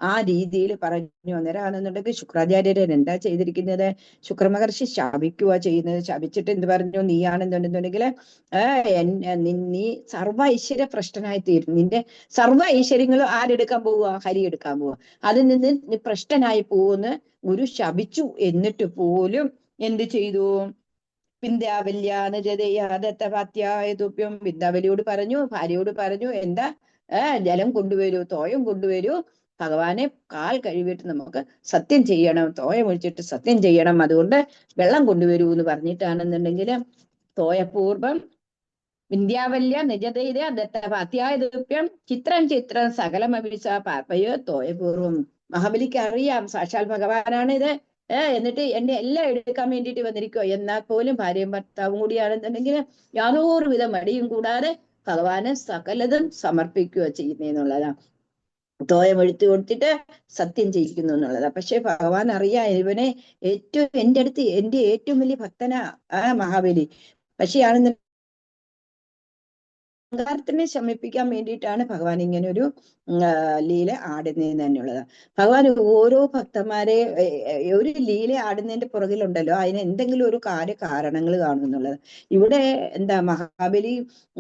ആ രീതിയിൽ പറഞ്ഞു. അന്നേരമാണെന്നുണ്ടെങ്കിൽ ശുക്രാചാര്യരൻ എന്താ ചെയ്തിരിക്കുന്നത്? ശുക്രമഹർഷി ശപിക്കുക ചെയ്യുന്നത്. ശപിച്ചിട്ട് എന്ത് പറഞ്ഞു? നീയാണെന്നുണ്ടെന്നുണ്ടെങ്കിൽ നീ സർവ്വ ഐശ്വര്യ ഭ്രഷ്ടനായി തീരും. നിന്റെ സർവ്വ ഐശ്വര്യങ്ങളും ആരെടുക്കാൻ പോവുക? ഹരി എടുക്കാൻ പോവുക. അതിൽ നിന്ന് നീ ഭ്രഷ്ടനായി പോകുമെന്ന് ഗുരു ശപിച്ചു. എന്നിട്ട് പോലും എന്ത് ചെയ്തു? വിന്ധ്യാവല്യാദത്തപാത്യായതുഭ്യം. വിന്ധ്യാവലിയോട് പറഞ്ഞു, ഭാര്യയോട് പറഞ്ഞു, എന്താ ജലം കൊണ്ടുവരൂ, തോയം കൊണ്ടുവരൂ, ഭഗവാനെ കാൽ കഴുകിയിട്ട് നമുക്ക് സത്യം ചെയ്യണം, തോയം ഒഴിച്ചിട്ട് സത്യം ചെയ്യണം, അതുകൊണ്ട് വെള്ളം കൊണ്ടുവരൂ എന്ന് പറഞ്ഞിട്ടാണെന്നുണ്ടെങ്കിൽ തോയപൂർവം വിന്ധ്യാവല്യ നിജതൈര ദത്തപാത്യായതുഭ്യം ചിത്രം ചിത്രം സകലമഭിസ പാർപ്പയോ തോയപൂർവം. മഹാബലിക്ക് അറിയാം സാക്ഷാൽ ഭഗവാനാണ് ഇത്, എന്നിട്ട് എന്നെ എല്ലാം എടുക്കാൻ വേണ്ടിയിട്ട് വന്നിരിക്കുക. എന്നാൽ പോലും ഭാര്യയും ഭർത്താവും കൂടിയാണെന്നുണ്ടെങ്കിൽ യാതൊരുവിധ മടിയും കൂടാതെ ഭഗവാന് സകലതും സമർപ്പിക്കുക ചെയ്യുന്നതെന്നുള്ളതാണ്. തോയം എടുത്തു കൊടുത്തിട്ട് സത്യം ചെയ്യിക്കുന്നു എന്നുള്ളതാ. പക്ഷെ ഭഗവാൻ അറിയാം ഇവനെ ഏറ്റവും എന്റെ ഏറ്റവും വലിയ ഭക്തനാ മഹാബലി. പക്ഷെ ആണെന്ന് അഹങ്കാരത്തിനെ ശമിപ്പിക്കാൻ വേണ്ടിയിട്ടാണ് ഭഗവാൻ ഇങ്ങനെ ഒരു ലീല ആടുന്നതെന്ന് തന്നെയുള്ളത്. ഭഗവാൻ ഓരോ ഭക്തന്മാരെ ഒരു ലീല ആടുന്നതിന്റെ പുറകിലുണ്ടല്ലോ അതിന് എന്തെങ്കിലും ഒരു കാരണങ്ങൾ കാണുമെന്നുള്ളത്. ഇവിടെ എന്താ മഹാബലി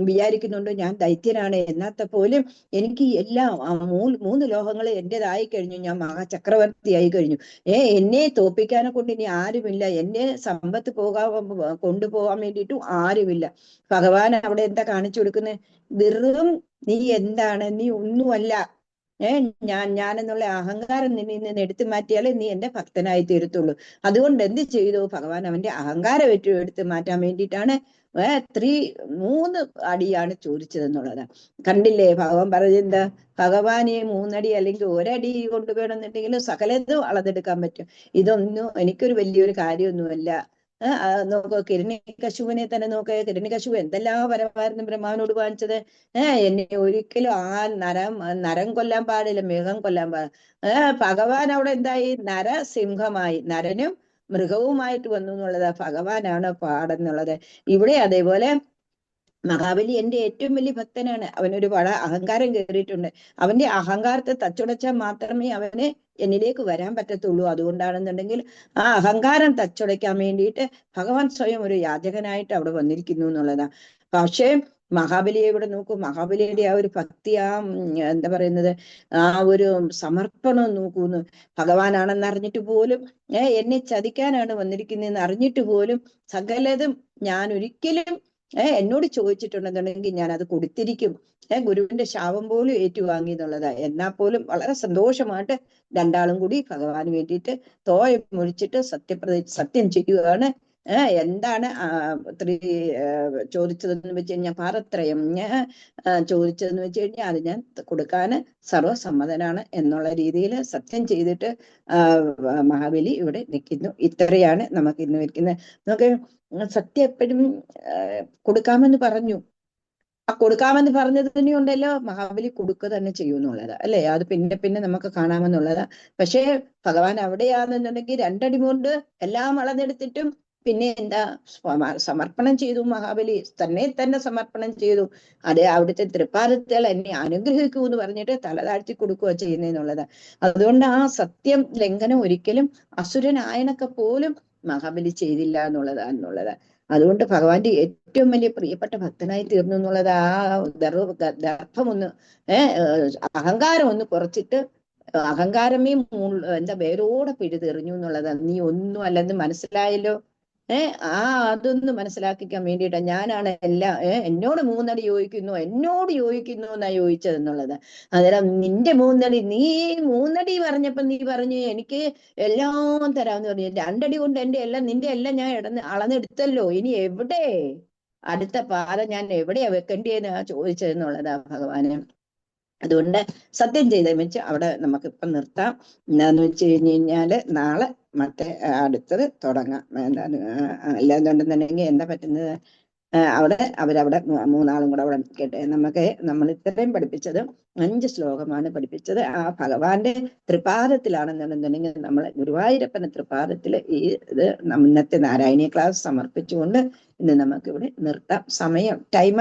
വിചാരിക്കുന്നുണ്ട് ഞാൻ ദൈത്യനാണ്, എന്നാത്ത പോലും എനിക്ക് എല്ലാം മൂന്ന് ലോകങ്ങൾ എന്റേതായി കഴിഞ്ഞു, ഞാൻ മഹാചക്രവർത്തിയായി കഴിഞ്ഞു. എന്നെ തോപ്പിക്കാനെ കൊണ്ട് ഇനി ആരുമില്ല, എന്നെ സമ്പത്ത് കൊണ്ടുപോകാൻ വേണ്ടിയിട്ടും ആരുമില്ല. ഭഗവാൻ അവിടെ എന്താ കാണിച്ചു കൊടുക്കുന്നത്? വെറും നീ എന്താണ്, നീ ഒന്നുമല്ല, ഞാൻ എന്നുള്ള അഹങ്കാരം നിന്നിൽ നിന്ന് എടുത്തു മാറ്റിയാലേ നീ എന്റെ ഭക്തനായി തീരത്തുള്ളൂ. അതുകൊണ്ട് എന്ത് ചെയ്തു ഭഗവാൻ? അവന്റെ അഹങ്കാരം എടുത്തു മാറ്റാൻ വേണ്ടിയിട്ടാണ് 3 അടിയാണ് ചോദിച്ചതെന്നുള്ളത്. കണ്ടില്ലേ ഭഗവാൻ പറഞ്ഞെന്താ? ഭഗവാനെ 3 അടി അല്ലെങ്കിൽ 1 അടി കൊണ്ടുപോകണമെന്നുണ്ടെങ്കിലും സകലതും അളന്നെടുക്കാൻ പറ്റും. ഇതൊന്നും എനിക്കൊരു വലിയൊരു കാര്യമൊന്നുമല്ല. നോക്കോ ഹിരണ്യകശിപുവിനെ തന്നെ നോക്ക്. ഹിരണ്യകശിപു എന്തെല്ലാം വരമായിരുന്നു ബ്രഹ്മാവിനോട് വാങ്ങിച്ചത്. എന്നെ ഒരിക്കലും ആ നരം കൊല്ലാൻ പാടില്ല, മൃഗം കൊല്ലാൻ പാടില്ല. ഭഗവാൻ അവിടെ എന്തായി? നരസിംഹമായി, നരനും മൃഗവുമായിട്ട് വന്നു എന്നുള്ളത് ഭഗവാനാണ് പാടെന്നുള്ളത്. ഇവിടെ അതേപോലെ മഹാബലി എന്റെ ഏറ്റവും വലിയ ഭക്തനാണ്. അവനൊരു അഹങ്കാരം കയറിയിട്ടുണ്ട്. അവന്റെ അഹങ്കാരത്തെ തച്ചുടച്ചാൽ മാത്രമേ അവന് എന്നിലേക്ക് വരാൻ പറ്റത്തുള്ളൂ. അതുകൊണ്ടാണെന്നുണ്ടെങ്കിൽ ആ അഹങ്കാരം തച്ചുടയ്ക്കാൻ വേണ്ടിയിട്ട് ഭഗവാൻ സ്വയം ഒരു യാചകനായിട്ട് അവിടെ വന്നിരിക്കുന്നു എന്നുള്ളതാ. പക്ഷേ മഹാബലിയെ ഇവിടെ നോക്കൂ. മഹാബലിയുടെ ആ ഒരു ഭക്തി, എന്താ പറയുന്നത്, ആ ഒരു സമർപ്പണം നോക്കൂന്ന്. ഭഗവാനാണെന്ന് അറിഞ്ഞിട്ട് പോലും എന്നെ ചതിക്കാനാണ് വന്നിരിക്കുന്നതെന്ന് അറിഞ്ഞിട്ട് പോലും സകലതും ഞാൻ ഒരിക്കലും എന്നോട് ചോദിച്ചിട്ടുണ്ടെന്നുണ്ടെങ്കിൽ ഞാൻ അത് കൊടുത്തിരിക്കും. ഗുരുവിന്റെ ശാപം പോലും ഏറ്റുവാങ്ങി എന്നുള്ളതാ. എന്നാൽ പോലും വളരെ സന്തോഷമായിട്ട് രണ്ടാളും കൂടി ഭഗവാന് വേണ്ടിയിട്ട് തോയം മുഴിച്ചിട്ട് സത്യം ചെയ്യുകയാണ്. എന്താണ് ചോദിച്ചതെന്ന് വെച്ച് കഴിഞ്ഞാൽ പാദത്രയം ചോദിച്ചതെന്ന് വെച്ച് കഴിഞ്ഞാൽ അത് ഞാൻ കൊടുക്കാന് സർവസമ്മതനാണ് എന്നുള്ള രീതിയിൽ സത്യം ചെയ്തിട്ട് മഹാബലി ഇവിടെ നിൽക്കുന്നു. ഇത്രയാണ് നമുക്ക് ഇന്ന് വെക്കുന്നത്. നമുക്ക് സത്യം എപ്പോഴും കൊടുക്കാമെന്ന് പറഞ്ഞു. ആ കൊടുക്കാമെന്ന് പറഞ്ഞത് തന്നെ ഉണ്ടല്ലോ, മഹാബലി കൊടുക്കുക തന്നെ ചെയ്യുമെന്നുള്ളതാ അല്ലെ? അത് പിന്നെ നമുക്ക് കാണാമെന്നുള്ളതാ. പക്ഷേ ഭഗവാൻ അവിടെയാണെന്നുണ്ടെങ്കിൽ 2 അടി കൊണ്ട് എല്ലാം അളന്നെടുത്തിട്ടും പിന്നെ എന്താ സമർപ്പണം ചെയ്തു. മഹാബലി തന്നെ സമർപ്പണം ചെയ്തു. അവിടുത്തെ തൃപ്പാദത്തിൽ എന്നെ അനുഗ്രഹിക്കൂ എന്ന് പറഞ്ഞിട്ട് തല താഴ്ത്തി കൊടുക്കുക ചെയ്യുന്നതെന്നുള്ളതാ. അതുകൊണ്ട് ആ സത്യം ലംഘനം ഒരിക്കലും അസുരനായനൊക്കെ പോലും മഹാബലി ചെയ്തില്ല എന്നുള്ളതാ. അതുകൊണ്ട് ഭഗവാന്റെ ഏറ്റവും വലിയ പ്രിയപ്പെട്ട ഭക്തനായി തീർന്നു എന്നുള്ളത്. ആ ദർഭമൊന്ന് അഹങ്കാരം ഒന്ന് കുറച്ചിട്ട് അഹങ്കാരമേ എന്താ വേരോടെ പിഴുതെറിഞ്ഞു എന്നുള്ളതാണ്. നീ ഒന്നും അല്ലെന്ന് മനസ്സിലായല്ലോ. അതൊന്ന് മനസ്സിലാക്കിക്കാൻ വേണ്ടിയിട്ടാ ഞാനാണ് എല്ലാം. എന്നോട് 3 അടി ചോദിക്കുന്നു എന്നാ ചോദിച്ചതെന്നുള്ളത്. അന്നേരം നിന്റെ 3 അടി, നീ 3 അടി പറഞ്ഞപ്പോ നീ പറഞ്ഞു എനിക്ക് എല്ലാം തരാമെന്ന് പറഞ്ഞു. 2 അടി കൊണ്ട് നിന്റെ എല്ലാം ഞാൻ അളന്നെടുത്തല്ലോ. ഇനി എവിടെ അടുത്ത പാത ഞാൻ എവിടെയാ വെക്കേണ്ടിയെന്നാ ചോദിച്ചതെന്നുള്ളതാ ഭഗവാന്. അതുകൊണ്ട് സത്യം ചെയ്തതെന്ന് വെച്ച് അവിടെ നമുക്കിപ്പം നിർത്താം. എന്താന്ന് വെച്ച് കഴിഞ്ഞാല് നാളെ അടുത്തത് തുടങ്ങാം. അല്ലാന്നുണ്ടെന്നുണ്ടെങ്കിൽ എന്താ പറ്റുന്നത്, അവരവിടെ 3 ആളും കൂടെ അവിടെ നിൽക്കട്ടെ. നമ്മൾ ഇത്രയും പഠിപ്പിച്ചത് 5 ശ്ലോകമാണ് പഠിപ്പിച്ചത്. ആ ഭഗവാന്റെ തൃപാദത്തിലാണെന്നുണ്ടെന്നുണ്ടെങ്കിൽ നമ്മളെ ഗുരുവായൂരപ്പന്റെ തൃപാദത്തിൽ ഇത് ഇന്നത്തെ നാരായണീയ ക്ലാസ് സമർപ്പിച്ചുകൊണ്ട് ഇന്ന് നമുക്കിവിടെ നിർത്താം. സമയം ടൈം